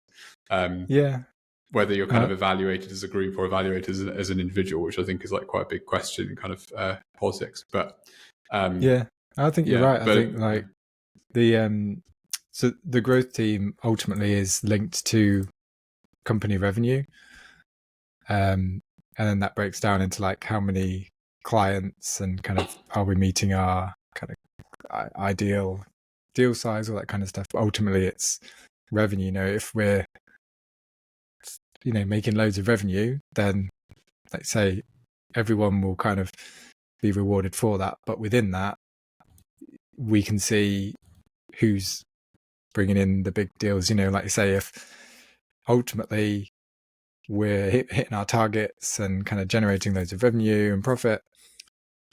Yeah. whether you're kind of evaluated as a group or evaluated as an individual, which I think is like quite a big question in kind of politics. But I think you're right. I think like so the growth team ultimately is linked to company revenue, and then that breaks down into like how many clients and kind of are we meeting our kind of ideal deal size, all that kind of stuff. But ultimately, it's revenue. You know, if we're making loads of revenue, then let's say everyone will kind of be rewarded for that. But within that, we can see who's bringing in the big deals. You know, like you say, if ultimately we're hitting our targets and kind of generating loads of revenue and profit,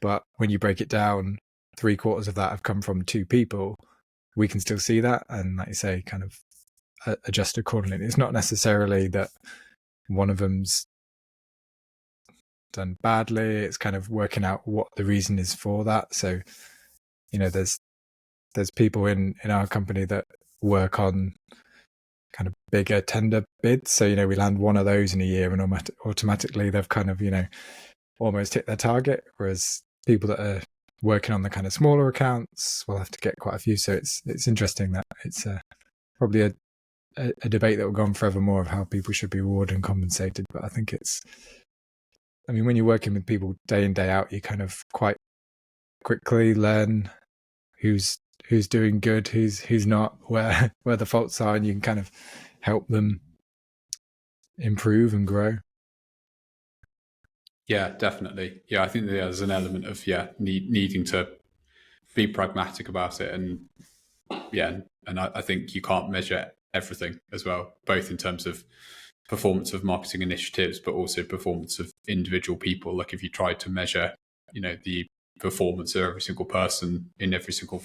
but when you break it down, 3/4 of that have come from 2 people, we can still see that. And like you say, kind of adjust accordingly. It's not necessarily that one of them's done badly. It's kind of working out what the reason is for that. So, there's people in our company that work on kind of bigger tender bids. So, we land one of those in a year and automatically they've kind of, almost hit their target. Whereas people that are working on the kind of smaller accounts will have to get quite a few. So it's interesting that it's probably a debate that will go on forevermore of how people should be rewarded and compensated. But I think when you're working with people day in, day out, you kind of quite quickly learn who's doing good, who's not, where the faults are, and you can kind of help them improve and grow. Yeah, definitely. Yeah, I think there's an element of needing to be pragmatic about it, and I think you can't measure everything as well, both in terms of performance of marketing initiatives, but also performance of individual people. Like if you tried to measure, the performance of every single person in every single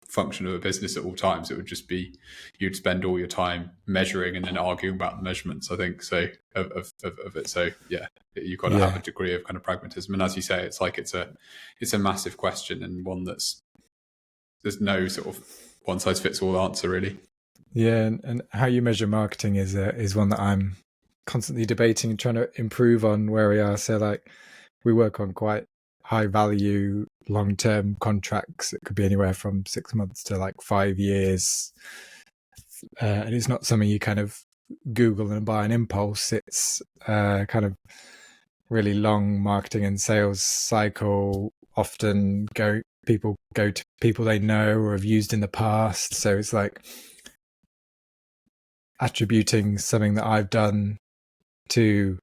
function of a business at all times, it would just be, you'd spend all your time measuring and then arguing about the measurements, I think, so of it. So you've got to have a degree of kind of pragmatism. And as you say, it's like it's a massive question, and one there's no sort of one size fits all answer really. Yeah, and how you measure marketing is one that I'm constantly debating and trying to improve on where we are. So like we work on quite high value long-term contracts. It could be anywhere from 6 months to like 5 years, and it's not something you kind of Google and buy an impulse. It's kind of really long marketing and sales cycle. Often people go to people they know or have used in the past. So it's like attributing something that I've done to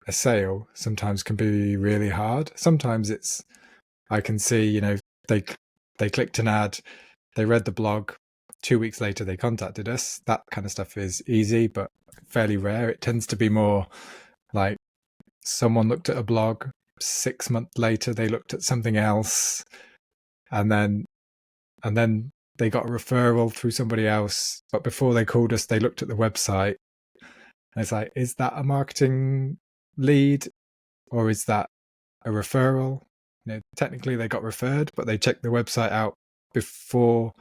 a sale sometimes can be really hard. Sometimes I can see, they clicked an ad, they read the blog, 2 weeks later they contacted us. That kind of stuff is easy, but fairly rare. It tends to be more like someone looked at a blog, 6 months later they looked at something else, and then they got a referral through somebody else, but before they called us, they looked at the website. And it's like, is that a marketing lead or is that a referral? Technically they got referred, but they checked the website out before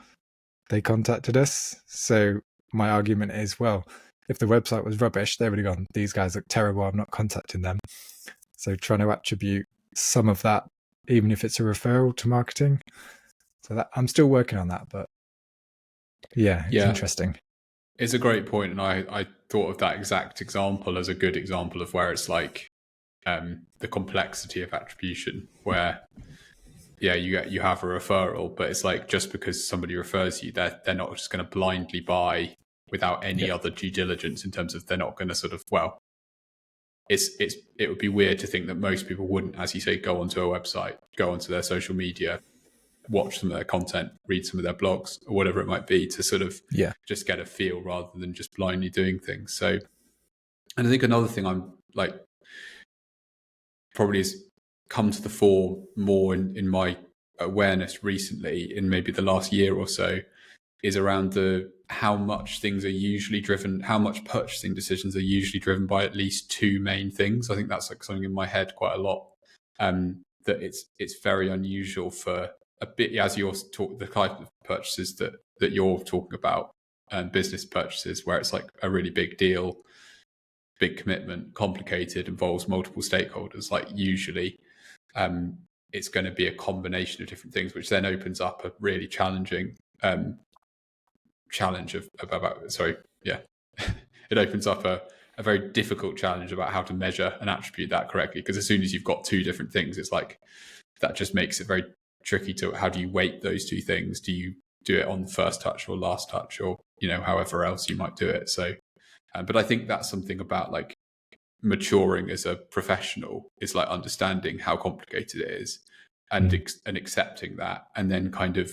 they contacted us. So my argument is, well, if the website was rubbish, they would have gone, these guys look terrible, I'm not contacting them. So trying to attribute some of that, even if it's a referral, to marketing. So that I'm still working on that, but it's interesting. It's a great point, and I thought of that exact example as a good example of where it's like the complexity of attribution, where you have a referral, but it's like just because somebody refers you, they're not just going to blindly buy without any other due diligence, in terms of they're not going to sort of, well, it would be weird to think that most people wouldn't, as you say, go onto a website, go onto their social media, watch some of their content, read some of their blogs or whatever it might be, to sort of just get a feel rather than just blindly doing things. So, and I think another thing I'm like probably has come to the fore more in my awareness recently, in maybe the last year or so, is around how much things are usually driven, how much purchasing decisions are usually driven by at least 2 main things. I think that's like something in my head quite a lot, that it's very unusual for a bit, as you're the type of purchases that you're talking about, business purchases, where it's like a really big deal. big commitment, complicated, involves multiple stakeholders, like usually it's going to be a combination of different things, which then opens up a really challenging challenge of about sorry yeah it opens up a very difficult challenge about how to measure and attribute that correctly, because as soon as you've got two different things, it's like that just makes it very tricky to how do you weight those two things. Do you do it on the first touch or last touch, or however else you might do it? So but I think that's something about like maturing as a professional, is like understanding how complicated it is and accepting that, and then kind of,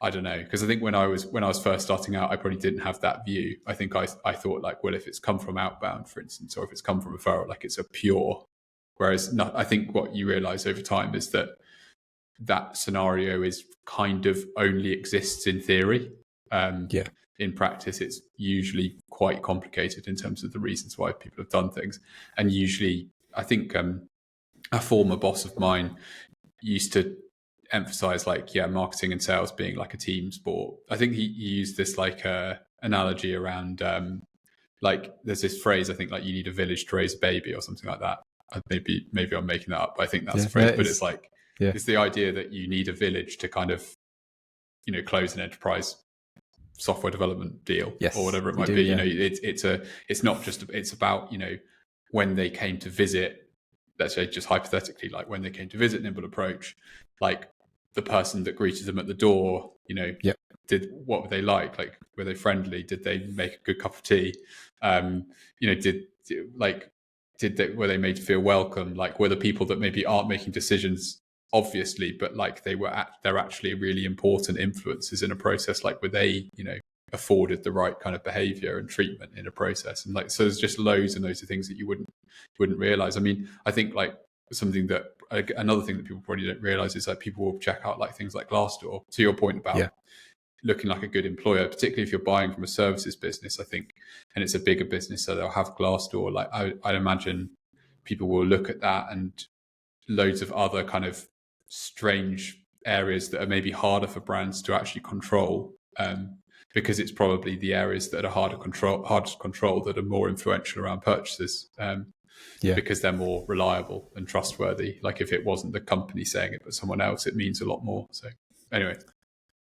I don't know, because I think when I was first starting out, I probably didn't have that view. I think I thought like, well, if it's come from outbound, for instance, or if it's come from referral, like it's a pure. Whereas I think what you realize over time is that scenario is kind of only exists in theory. In practice, it's usually quite complicated in terms of the reasons why people have done things. And usually, I think a former boss of mine used to emphasize like, marketing and sales being like a team sport. I think he used this like analogy around like there's this phrase, I think, like you need a village to raise a baby or something like that. Maybe I'm making that up, but I think that's the phrase. But it's like it's the idea that you need a village to kind of close an enterprise software development deal, or whatever it might be. It's not just, it's about when they came to visit, let's say just hypothetically, like when they came to visit Nimble Approach, like the person that greeted them at the door, what were they like? Like, were they friendly? Did they make a good cup of tea? Were they made to feel welcome? Like, were the people that maybe aren't making decisions obviously, but like they're actually really important influences in a process? Like, were they afforded the right kind of behavior and treatment in a process? And like, so there's just loads and loads of things that you wouldn't realize. I mean, I think like another thing that people probably don't realize is that people will check out like things like Glassdoor, to your point about looking like a good employer, particularly if you're buying from a services business, I think, and it's a bigger business, so they'll have Glassdoor. Like I'd imagine people will look at that and loads of other kind of strange areas that are maybe harder for brands to actually control, because it's probably the areas that are hard to control that are more influential around purchases, because they're more reliable and trustworthy. Like if it wasn't the company saying it but someone else, it means a lot more. So anyway,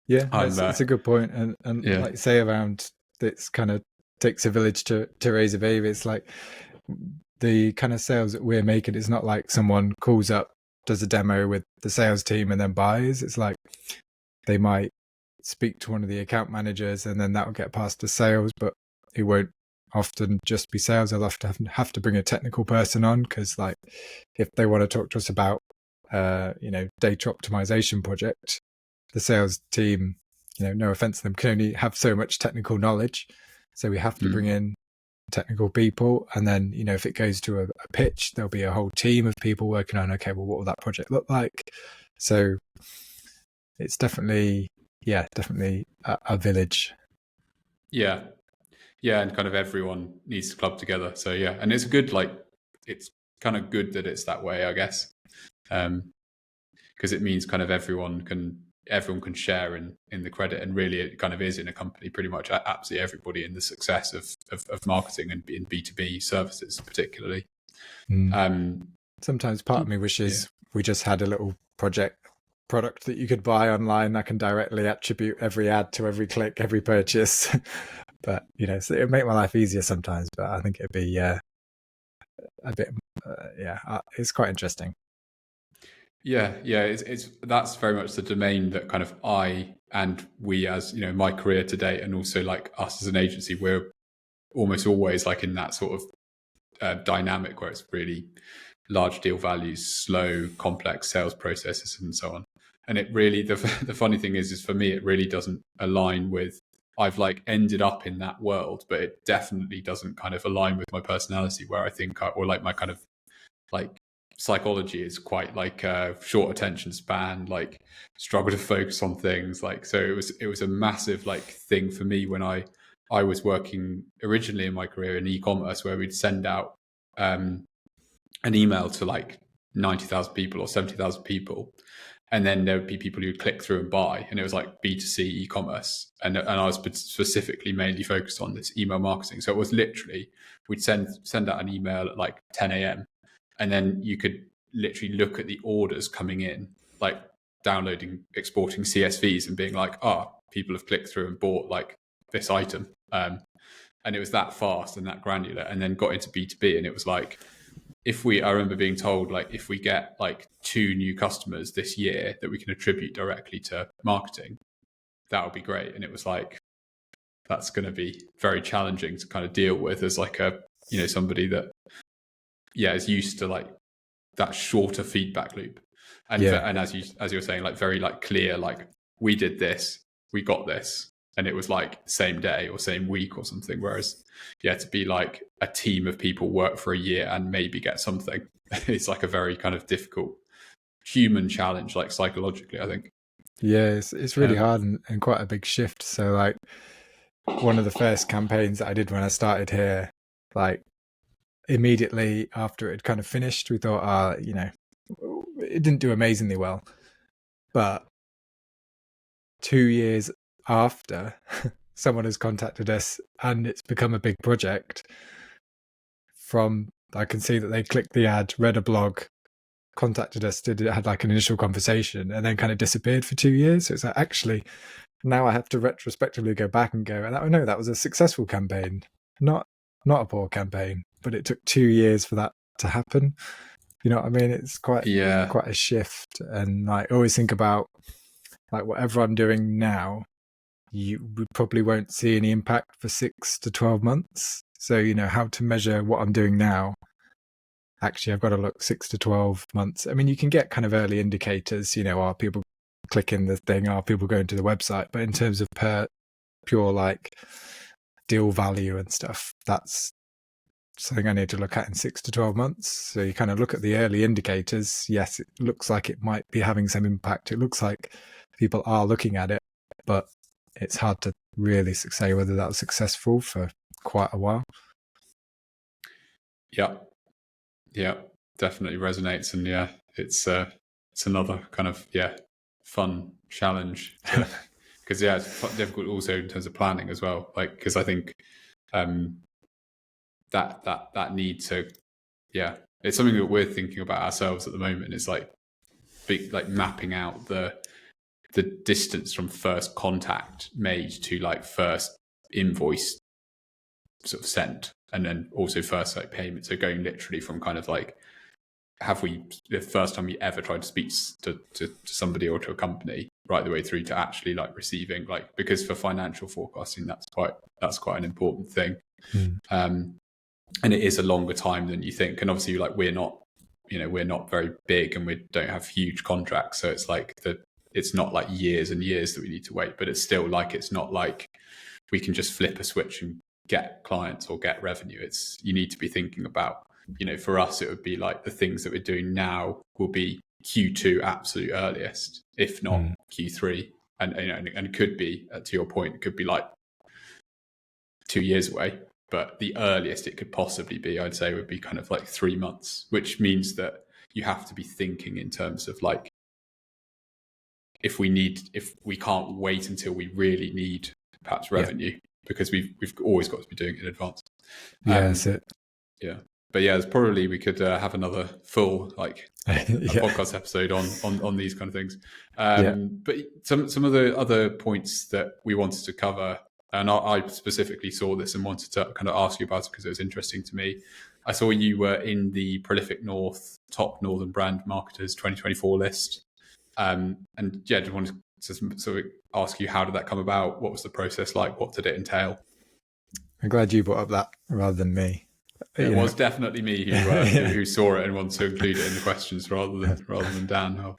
it's a good point. And like say around, it's kind of takes a village to raise a baby. It's like the kind of sales that we're making, it's not like someone calls up, does a demo with the sales team and then buys. It's like they might speak to one of the account managers and then that will get passed to sales, but it won't often just be sales. They'll have to bring a technical person on, because like if they want to talk to us about data optimization project, the sales team, no offense to them, can only have so much technical knowledge, so we have to bring in technical people. And then if it goes to a pitch, there'll be a whole team of people working on, okay, well, what will that project look like? So it's definitely a village. And kind of everyone needs to club together. So and it's good, like it's kind of good that it's that way, I guess, because it means kind of everyone can share in the credit, and really it kind of is in a company pretty much absolutely everybody in the success of marketing and in B2B services particularly. Sometimes part of me wishes we just had a little product that you could buy online that can directly attribute every ad to every click, every purchase. But so it would make my life easier sometimes, but I think it'd be a bit it's quite interesting. It's that's very much the domain that kind of I and we, as my career to date, and also like us as an agency, we're almost always like in that sort of dynamic where it's really large deal values, slow, complex sales processes, and so on. And it really, the funny thing is for me, it really doesn't align with, I've like ended up in that world, but it definitely doesn't kind of align with my personality, where I think, or like my kind of like psychology is quite like short attention span, like struggle to focus on things. Like, so it was a massive like thing for me when I was working originally in my career in e-commerce, where we'd send out an email to like 90,000 people or 70,000 people. and then there would be people who would click through and buy, and it was like B2C e-commerce, and I was specifically mainly focused on this email marketing. So it was literally, we'd send out an email at like 10 a.m. and then you could literally look at the orders coming in, like downloading, exporting CSVs and being like, people have clicked through and bought like this item. And it was that fast and that granular, and then got into B2B, and it was like, I remember being told, like, if we get like 2 new customers this year that we can attribute directly to marketing, that would be great. And it was like, that's going to be very challenging to kind of deal with as like somebody that, is used to like that shorter feedback loop. And and as you're saying, like very like clear, like we did this, we got this. And it was like same day or same week or something. Whereas, to be like a team of people work for a year and maybe get something, it's like a very kind of difficult human challenge, like psychologically, I think. Yeah, it's really hard and quite a big shift. So like one of the first campaigns that I did when I started here, like immediately after it had kind of finished, we thought, it didn't do amazingly well. But 2 years after, someone has contacted us and it's become a big project. I can see that they clicked the ad, read a blog, contacted us, had like an initial conversation, and then kind of disappeared for 2 years. So it's like, actually, now I have to retrospectively go back and go, no, that was a successful campaign, not a poor campaign, but it took 2 years for that to happen. You know what I mean? It's quite a shift. And I always think about like whatever I'm doing now, you probably won't see any impact for 6 to 12 months. So, how to measure what I'm doing now. Actually, I've got to look 6 to 12 months. I mean, you can get kind of early indicators, are people clicking the thing, are people going to the website? But in terms of pure like deal value and stuff, that's something I need to look at in 6 to 12 months. So you kind of look at the early indicators. Yes, it looks like it might be having some impact. It looks like people are looking at it, but it's hard to really say whether that was successful for quite a while. Yeah, definitely resonates. And it's another kind of, fun challenge. Because it's difficult also in terms of planning as well. Like, because I think that need to, it's something that we're thinking about ourselves at the moment. It's like mapping out the distance from first contact made to like first invoice sort of sent, and then also first like payment. So going literally from kind of like, the first time we ever tried to speak to somebody or to a company, right the way through to actually like receiving, like, because for financial forecasting, that's quite an important thing. And it is a longer time than you think. And obviously, like, we're not very big and we don't have huge contracts. So it's like it's not like years and years that we need to wait, but it's still like, it's not like we can just flip a switch and get clients or get revenue. You need to be thinking about, for us, it would be like the things that we're doing now will be Q2 absolute earliest, if not Q3. And it could be, to your point, it could be like 2 years away. But the earliest it could possibly be, I'd say, would be kind of like 3 months, which means that you have to be thinking in terms of like, if we can't wait until we really need perhaps revenue, because we've always got to be doing it in advance. That's it. Yeah. But it's probably, we could have another full like a podcast episode on these kind of things. But some of the other points that we wanted to cover, and I specifically saw this and wanted to kind of ask you about it because it was interesting to me. I saw you were in the Prolific North Top Northern Brand Marketers 2024 list. And just wanted to sort of ask you, how did that come about? What was the process like? What did it entail? I'm glad you brought up that rather than me. It was definitely me who saw it and wanted to include it in the questions rather than Dan.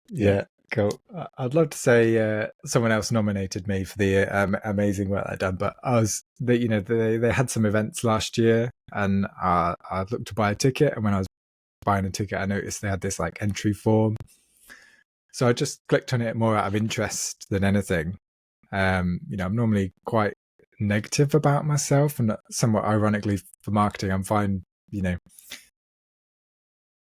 Yeah, cool. I'd love to say someone else nominated me for the amazing work I've done, but they had some events last year, and I looked to buy a ticket, and when I was buying a ticket, I noticed they had this like entry form. So I just clicked on it more out of interest than anything. I'm normally quite negative about myself, and somewhat ironically for marketing, I'm fine,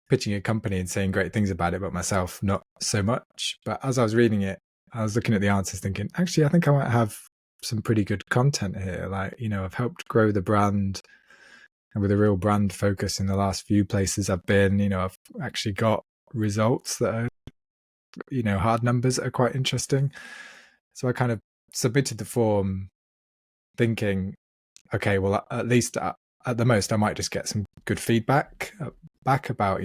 pitching a company and saying great things about it, but myself not so much. But as I was reading it, I was looking at the answers thinking, actually, I think I might have some pretty good content here. Like, I've helped grow the brand, and with a real brand focus in the last few places I've been, I've actually got results that are, hard numbers that are quite interesting. So I kind of submitted the form thinking, okay, well, at least at the most, I might just get some good feedback back about,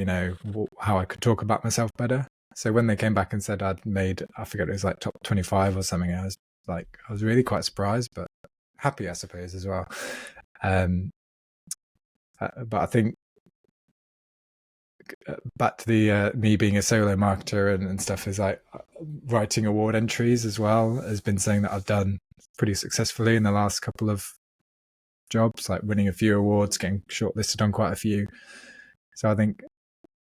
how I could talk about myself better. So when they came back and said I'd made, I forget, it was like top 25 or something, I was really quite surprised, but happy, I suppose, as well. But I think back to the me being a solo marketer and stuff, is like writing award entries as well has been something that I've done pretty successfully in the last couple of jobs, like winning a few awards, getting shortlisted on quite a few. So I think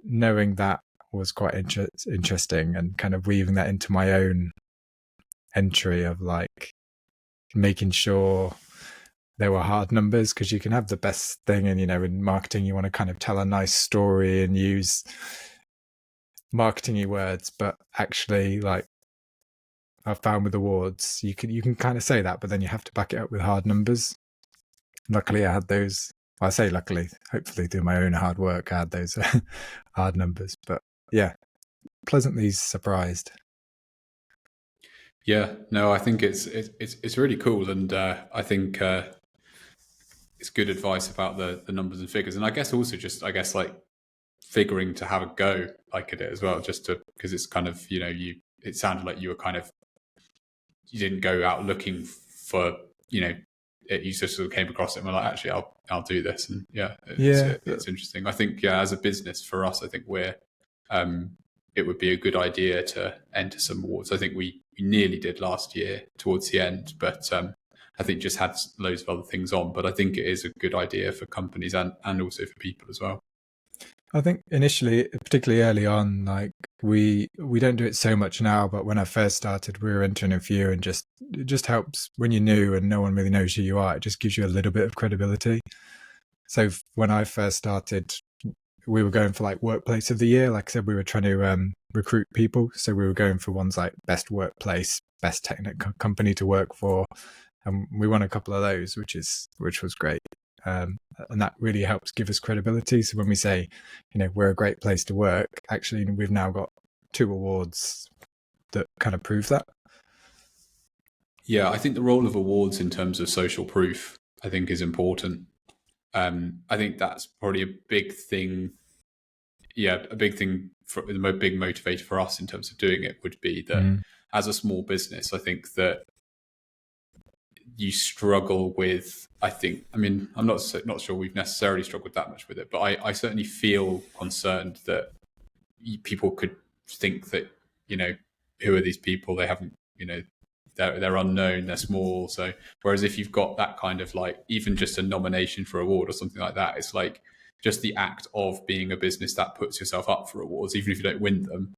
knowing that was quite interesting, and kind of weaving that into my own entry of like making sure there were hard numbers, because you can have the best thing, and in marketing you want to kind of tell a nice story and use marketing-y words, but actually, like I've found with awards, you can kind of say that, but then you have to back it up with hard numbers. Luckily I had those. Well, I say luckily, hopefully through my own hard work I had those hard numbers. But yeah, pleasantly surprised. Yeah, no, I think it's really cool, and I think it's good advice about the numbers and figures, and I guess also just like figuring to have a go like at it as well, just to, because it's kind of it sounded like you were kind of, you didn't go out looking for you just sort of came across it and were like, actually I'll do this, and it's interesting. I think as a business for us, I think we're it would be a good idea to enter some awards. I think we nearly did last year towards the end, but I think just had loads of other things on. But I think it is a good idea for companies and also for people as well. I think initially, particularly early on, like we don't do it so much now, but when I first started, we were entering a few, and it just helps when you're new and no one really knows who you are. It just gives you a little bit of credibility. So when I first started, we were going for like workplace of the year. Like I said, we were trying to recruit people, so we were going for ones like best workplace, best technical company to work for, and we won a couple of those, which was great. And that really helps give us credibility. So when we say, we're a great place to work, actually we've now got 2 awards that kind of prove that. Yeah, I think the role of awards in terms of social proof, I think, is important. I think that's probably a big thing. Yeah, a big thing, for the big motivator for us in terms of doing it would be that as a small business, I think that you struggle with, I'm not sure we've necessarily struggled that much with it, but I certainly feel concerned that people could think that, who are these people? They haven't, they're unknown, they're small. So whereas if you've got that kind of like, even just a nomination for award or something like that, it's like just the act of being a business that puts yourself up for awards, even if you don't win them,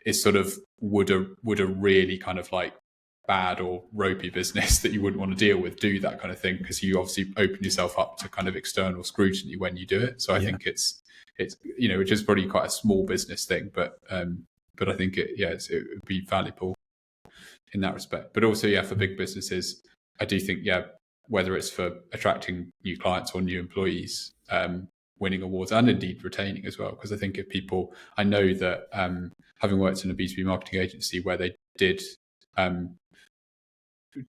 is sort of would a really kind of like bad or ropey business that you wouldn't want to deal with do that kind of thing, because you obviously open yourself up to kind of external scrutiny when you do it. So I think it's which is probably quite a small business thing, but I think it would be valuable in that respect. But also for big businesses, I do think whether it's for attracting new clients or new employees, winning awards and indeed retaining as well, because I think if people, I know that having worked in a B2B marketing agency where they did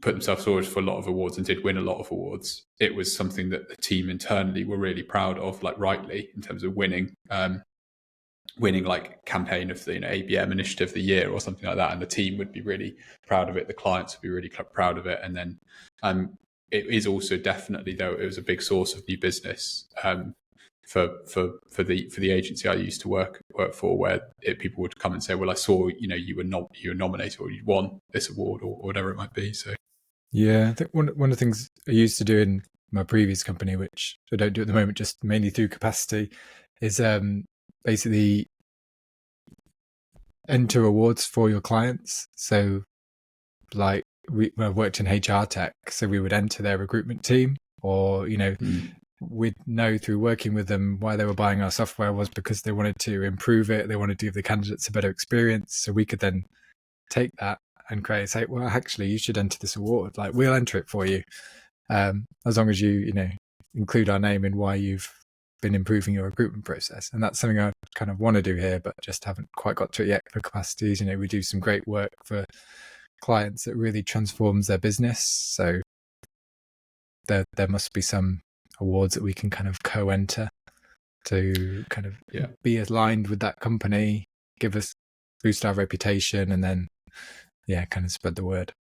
put themselves forward for a lot of awards and did win a lot of awards, it was something that the team internally were really proud of, like rightly, in terms of winning like campaign of the ABM initiative of the year or something like that, and the team would be really proud of it, the clients would be really proud of it, and then it is also definitely, though, it was a big source of new business for the agency I used to work for, where people would come and say, well, I saw you were nominated or you won this award or whatever it might be. So I think one of the things I used to do in my previous company, which I don't do at the moment, just mainly through capacity, is basically enter awards for your clients. So like I worked in HR tech, so we would enter their recruitment team, or we'd know through working with them why they were buying our software was because they wanted to improve it. They wanted to give the candidates a better experience. So we could then take that and say, well, actually, you should enter this award. Like, we'll enter it for you, as long as you include our name in why you've been improving your recruitment process. And that's something I kind of want to do here, but just haven't quite got to it yet for capacities. We do some great work for clients that really transforms their business. So there must be some awards that we can kind of co-enter to kind of be aligned with that company, boost our reputation, and then kind of spread the word.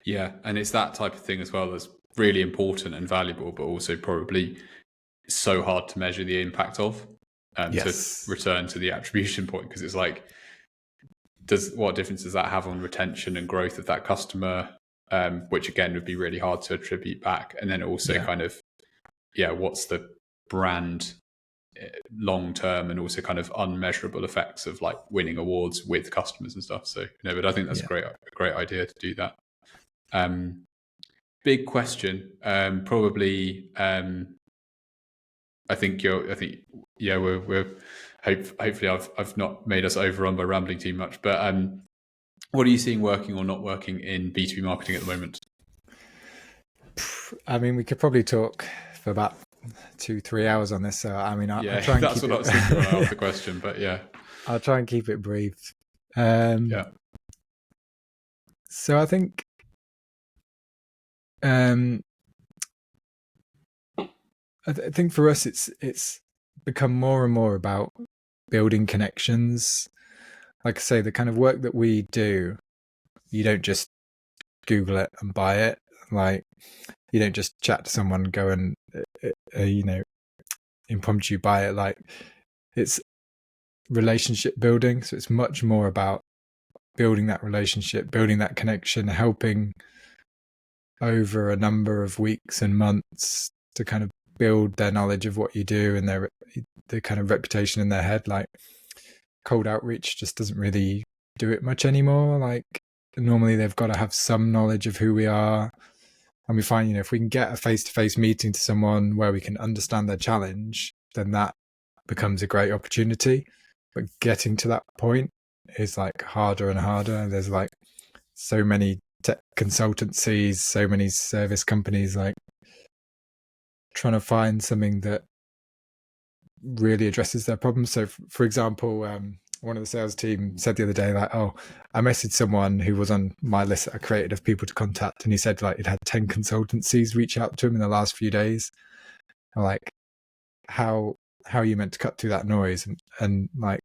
Yeah, and it's that type of thing as well that's really important and valuable, but also probably so hard to measure the impact of. To return to the attribution point, because it's like, what difference does that have on retention and growth of that customer? Which again would be really hard to attribute back. And then also kind of, what's the brand long term and also kind of unmeasurable effects of like winning awards with customers and stuff. So, but I think that's a great idea to do that. Big question. Probably, I think we're hopefully I've not made us overrun by rambling too much, but what are you seeing working or not working in B2B marketing at the moment? I mean, we could probably talk for about 2-3 hours on this. So I mean, I'll try and that's what I was thinking when I asked the question, but I'll try and keep it brief. So I think I think for us, it's become more and more about building connections. Like I say, the kind of work that we do, you don't just Google it and buy it. Like, you don't just chat to someone, go and impromptu buy it. Like, it's relationship building. So it's much more about building that relationship, building that connection, helping over a number of weeks and months to kind of build their knowledge of what you do and their kind of reputation in their head. Like, cold outreach just doesn't really do it much anymore. Like, normally they've got to have some knowledge of who we are. And we find, if we can get a face-to-face meeting to someone where we can understand their challenge, then that becomes a great opportunity. But getting to that point is like harder and harder. There's like so many tech consultancies, so many service companies, like trying to find something that really addresses their problems. So for example, one of the sales team said the other day, like, oh, I messaged someone who was on my list that I created of people to contact, and he said like it had 10 consultancies reach out to him in the last few days. I'm like, how are you meant to cut through that noise? And like,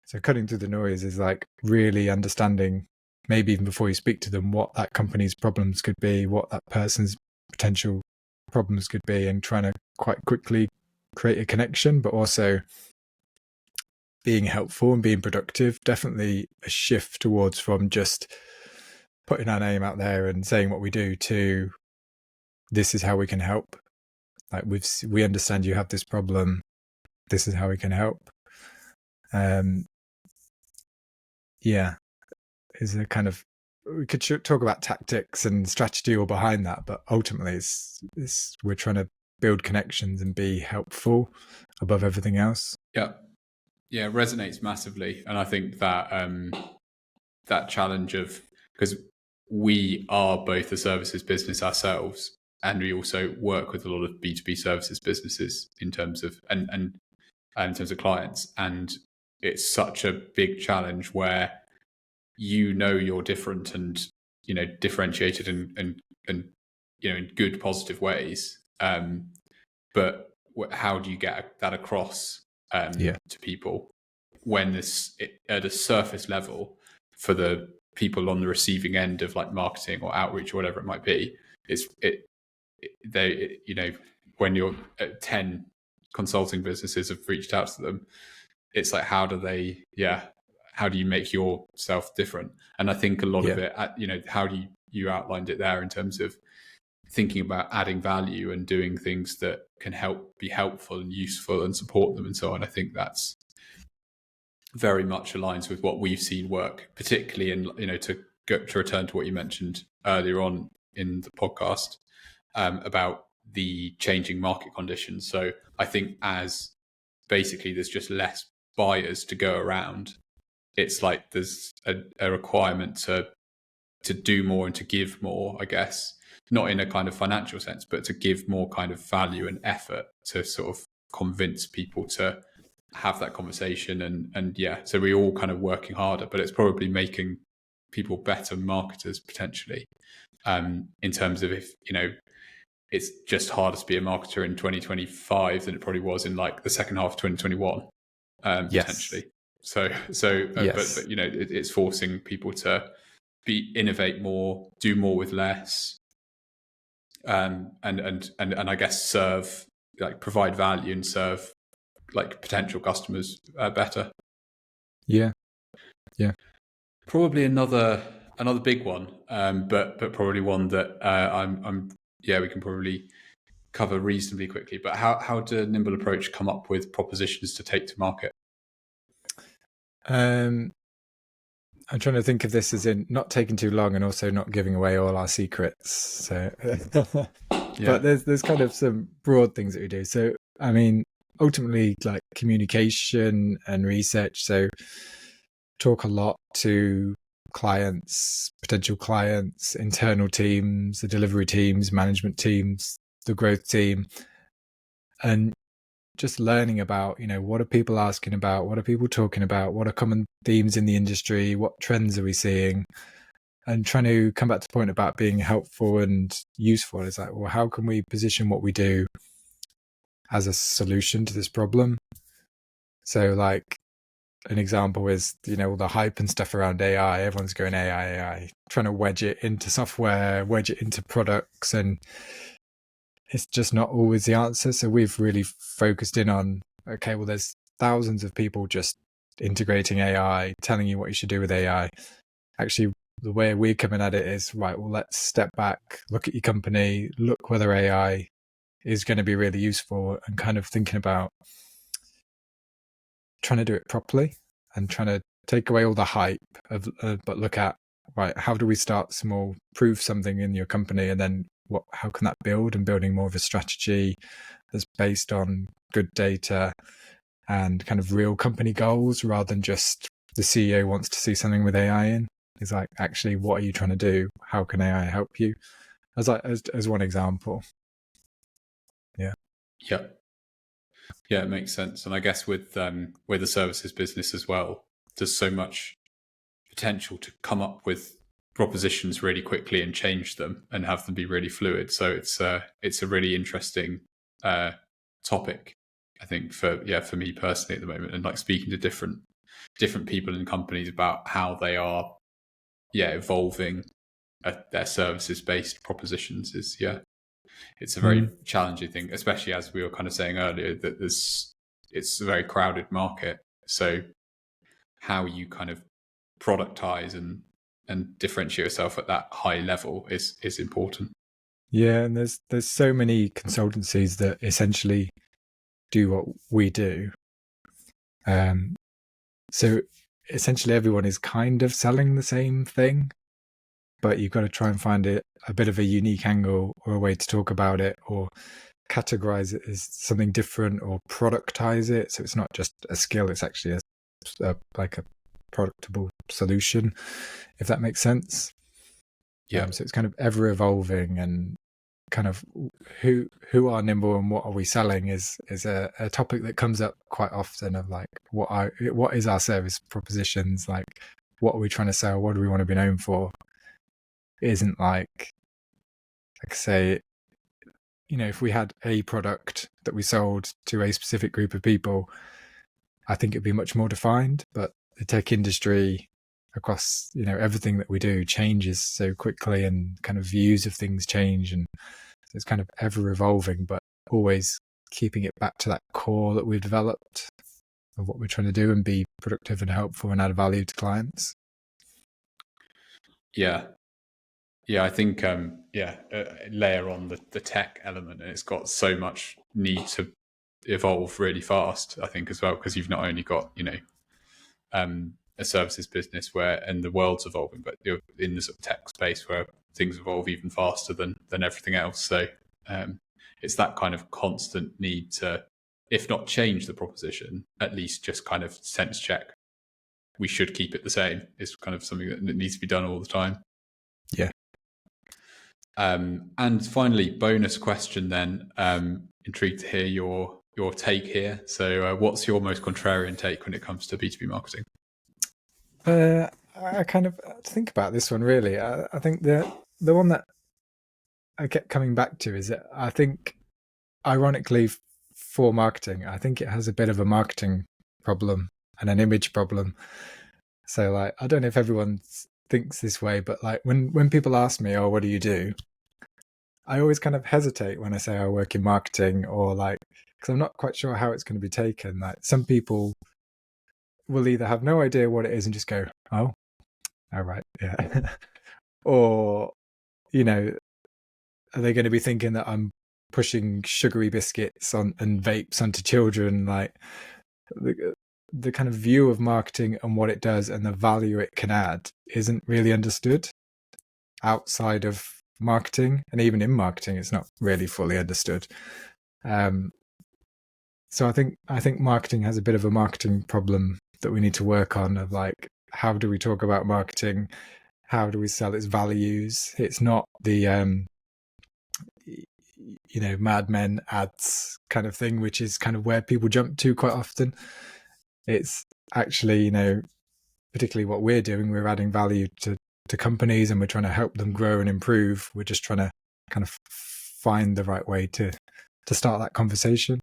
so cutting through the noise is like really understanding, maybe even before you speak to them, what that company's problems could be, what that person's potential problems could be, and trying to quite quickly create a connection, but also being helpful and being productive. Definitely a shift towards from just putting our name out there and saying what we do to this is how we can help. Like, we understand you have this problem. This is how we can help. Is a kind of, we could talk about tactics and strategy all behind that, but ultimately we're trying to build connections and be helpful above everything else. Yeah, it resonates massively. And I think that that challenge of, because we are both a services business ourselves, and we also work with a lot of B2B services businesses in terms of and in terms of clients, and it's such a big challenge where you're different and differentiated and in good positive ways, but how do you get that across to people when this at a surface level for the people on the receiving end of like marketing or outreach or whatever it might be, when you're 10 consulting businesses have reached out to them, it's like, how do you make yourself different? And I think a lot of it, how do you outlined it there in terms of thinking about adding value and doing things that can be helpful and useful and support them and so on. I think that's very much aligns with what we've seen work, particularly in, to return to what you mentioned earlier on in the podcast, about the changing market conditions. So I think as basically there's just less buyers to go around, it's like there's a requirement to do more and to give more, I guess, not in a kind of financial sense, but to give more kind of value and effort to sort of convince people to have that conversation. And yeah, so we're all kind of working harder, but it's probably making people better marketers potentially, in terms of, if, you know, it's just harder to be a marketer in 2025 than it probably was in like the second half of 2021, potentially. So, Yes. but you know, it's forcing people to innovate more, do more with less, and I guess serve, like, provide value and serve like potential customers better. Yeah. Probably another big one, but probably one that we can probably cover reasonably quickly. But how did Nimble Approach come up with propositions to take to market? I'm trying to think of this as in not taking too long and also not giving away all our secrets. So, but there's kind of some broad things that we do. So, I mean, ultimately, like communication and research. So, talk a lot to clients, potential clients, internal teams, the delivery teams, management teams, the growth team, and just learning about, you know, what are people asking about, what are people talking about, what are common themes in the industry, what trends are we seeing, and trying to come back to the point about being helpful and useful. It's like, well, how can we position what we do as a solution to this problem? So, like, an example is, you know, all the hype and stuff around AI. Everyone's going AI, trying to wedge it into software, wedge it into products, and it's just not always the answer. So we've really focused in on, okay, well, there's thousands of people just integrating AI, telling you what you should do with AI. Actually, the way we're coming at it is, right, well, let's step back, look at your company, look whether AI is going to be really useful, and kind of thinking about trying to do it properly and trying to take away all the hype of, but look at, right, how do we start small, prove something in your company, and then how can that build, and building more of a strategy that's based on good data and kind of real company goals, rather than just the CEO wants to see something with AI in. It's like, actually, what are you trying to do? How can AI help you? As one example. Yeah. Yeah, it makes sense. And I guess with the services business as well, there's so much potential to come up with propositions really quickly and change them and have them be really fluid. So it's a really interesting topic, I think, for me personally at the moment, and like speaking to different people in companies about how they are evolving their services based propositions is it's a very challenging thing, especially as we were kind of saying earlier, that it's a very crowded market. So how you kind of productize and differentiate yourself at that high level is important. Yeah, and there's so many consultancies that essentially do what we do. So essentially everyone is kind of selling the same thing, but you've got to try and find it a bit of a unique angle or a way to talk about it, or categorize it as something different, or productize it. So it's not just a skill, it's actually like a productable solution, if that makes sense. Yeah. So it's kind of ever evolving, and kind of who are Nimble and what are we selling is a topic that comes up quite often, of like, what is our service propositions, like, what are we trying to sell, what do we want to be known for. It isn't like say, you know, if we had a product that we sold to a specific group of people, I think it'd be much more defined. But the tech industry, across, you know, everything that we do changes so quickly, and kind of views of things change, and it's kind of ever evolving, but always keeping it back to that core that we've developed of what we're trying to do, and be productive and helpful and add value to clients. I think layer on the tech element, and it's got so much need to evolve really fast, I think, as well, because you've not only got, you know, a services business and the world's evolving, but you're in the sort of tech space where things evolve even faster than everything else. So it's that kind of constant need to, if not change the proposition, at least just kind of sense check. We should keep it the same. It's kind of something that needs to be done all the time. Yeah. And finally, bonus question then. Intrigued to hear your take here. So what's your most contrarian take when it comes to B2B marketing? I kind of think about this one really. I think the one that I kept coming back to is that I think, ironically, for marketing, I think it has a bit of a marketing problem and an image problem. So like, I don't know if everyone thinks this way, but like when people ask me, oh, what do you do? I always kind of hesitate when I say I work in marketing, or like, because I'm not quite sure how it's going to be taken. Like some people will either have no idea what it is and just go, oh, all right, yeah. Or, you know, are they going to be thinking that I'm pushing sugary biscuits and vapes onto children? Like the kind of view of marketing and what it does and the value it can add isn't really understood outside of marketing, and even in marketing it's not really fully understood. So I think marketing has a bit of a marketing problem that we need to work on, of like, how do we talk about marketing? How do we sell its values? It's not the Mad Men ads kind of thing, which is kind of where people jump to quite often. It's actually, particularly what we're doing, we're adding value to companies and we're trying to help them grow and improve. We're just trying to kind of find the right way to start that conversation.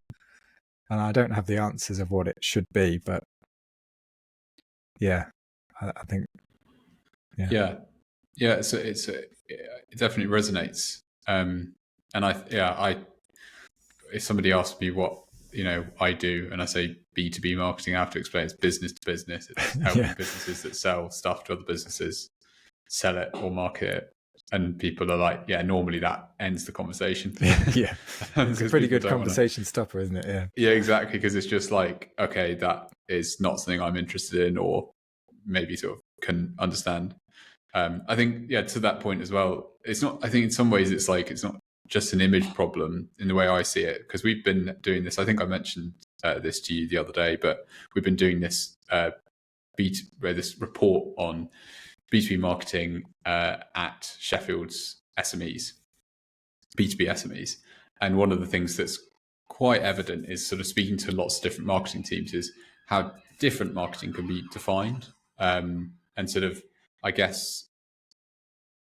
And I don't have the answers of what it should be, but yeah, I think, yeah. So it definitely resonates. And if somebody asks me what I do, and I say B2B marketing, I have to explain it's business to business. It's helping businesses that sell stuff to other businesses sell it or market it. And people are like, yeah, normally that ends the conversation. Yeah. It's a pretty good conversation stopper, isn't it? Yeah. Yeah, exactly. Because it's just like, okay, that is not something I'm interested in, or maybe sort of can understand. I think, to that point as well, it's not, I think in some ways it's like, it's not just an image problem in the way I see it, because we've been doing this. I think I mentioned this to you the other day, but we've been doing this this report on B2B marketing at Sheffield's SMEs, B2B SMEs. And one of the things that's quite evident is sort of speaking to lots of different marketing teams is how different marketing can be defined. And sort of, I guess,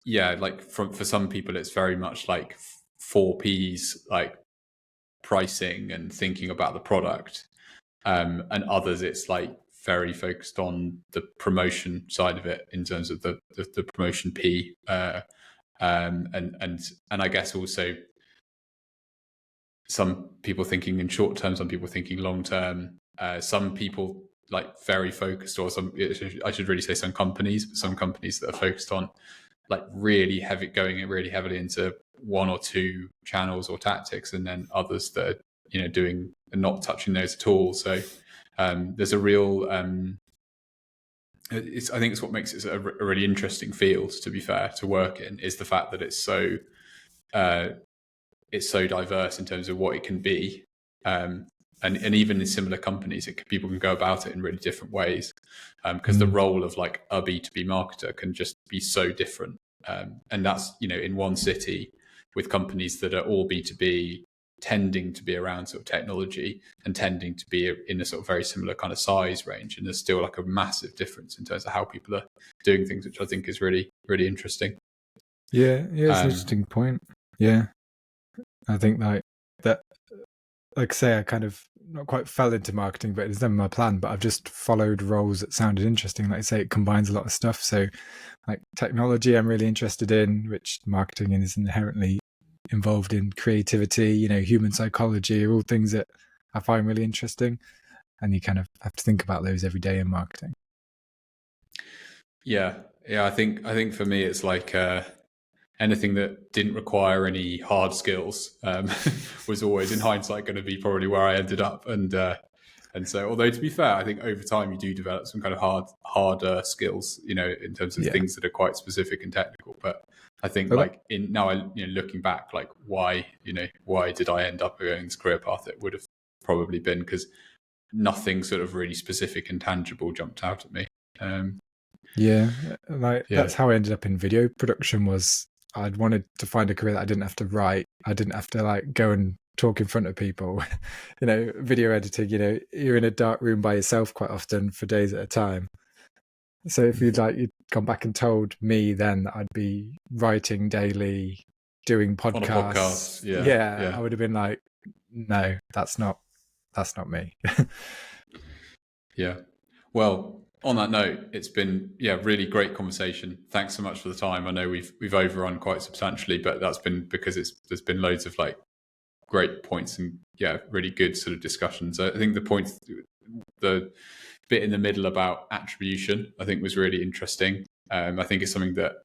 like for some people, it's very much like 4 Ps, like pricing and thinking about the product. And others, it's like very focused on the promotion side of it in terms of the promotion P. And I guess also some people thinking in short term, some people thinking long term, some people like very focused, or I should really say some companies that are focused on like really heavily into 1 or 2 channels or tactics, and then others that are doing and not touching those at all. So there's a real I think it's what makes it a really interesting field, to be fair, to work in, is the fact that it's so diverse in terms of what it can be, and even in similar companies, people can go about it in really different ways, because the role of like a B2B marketer can just be so different, and that's in one city with companies that are all B2B, tending to be around sort of technology and tending to be in a sort of very similar kind of size range, and there's still like a massive difference in terms of how people are doing things, which I think is really, really interesting. Yeah, it's an interesting point. Yeah, I think like that, like I say, I kind of not quite fell into marketing, but it's never my plan, but I've just followed roles that sounded interesting. Like I say, it combines a lot of stuff. So like technology I'm really interested in, which marketing is inherently involved in. Creativity, human psychology, are all things that I find really interesting, and you kind of have to think about those every day in marketing. Yeah, I think for me it's like anything that didn't require any hard skills was always in hindsight going to be probably where I ended up, and And so, although to be fair, I think over time you do develop some kind of harder skills, in terms of things that are quite specific and technical. But I think looking back, like why did I end up going this career path? It would have probably been because nothing sort of really specific and tangible jumped out at me. That's how I ended up in video production. Was I'd wanted to find a career that I didn't have to write. I didn't have to go and talk in front of people. Video editing, you're in a dark room by yourself quite often for days at a time. So if you'd gone back and told me then that I'd be writing daily, doing podcasts, I would have been like, no, that's not me. Yeah. Well, on that note, it's been really great conversation. Thanks so much for the time. I know we've overrun quite substantially, but that's been because there's been loads of great points and really good sort of discussions. I think the bit in the middle about attribution I think was really interesting. I think it's something that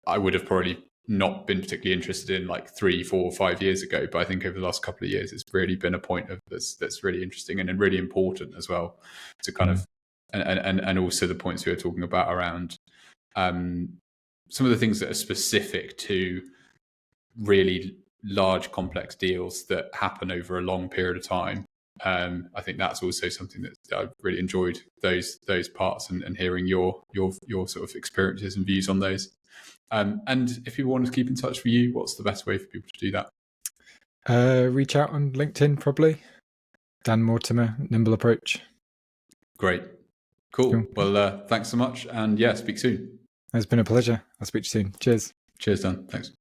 I would have probably not been particularly interested in 3, 4, 5 years ago, but I think over the last couple of years it's really been a point of that's really interesting and really important as well to kind of and also the points we were talking about around some of the things that are specific to really large complex deals that happen over a long period of time. I think that's also something that I've really enjoyed those parts and hearing your sort of experiences and views on those. And if people want to keep in touch with you, what's the best way for people to do that? Reach out on LinkedIn, probably. Dan Mortimer, Nimble Approach. Great. Cool. Well, thanks so much. And speak soon. It's been a pleasure. I'll speak to you soon. Cheers. Cheers, Dan. Thanks.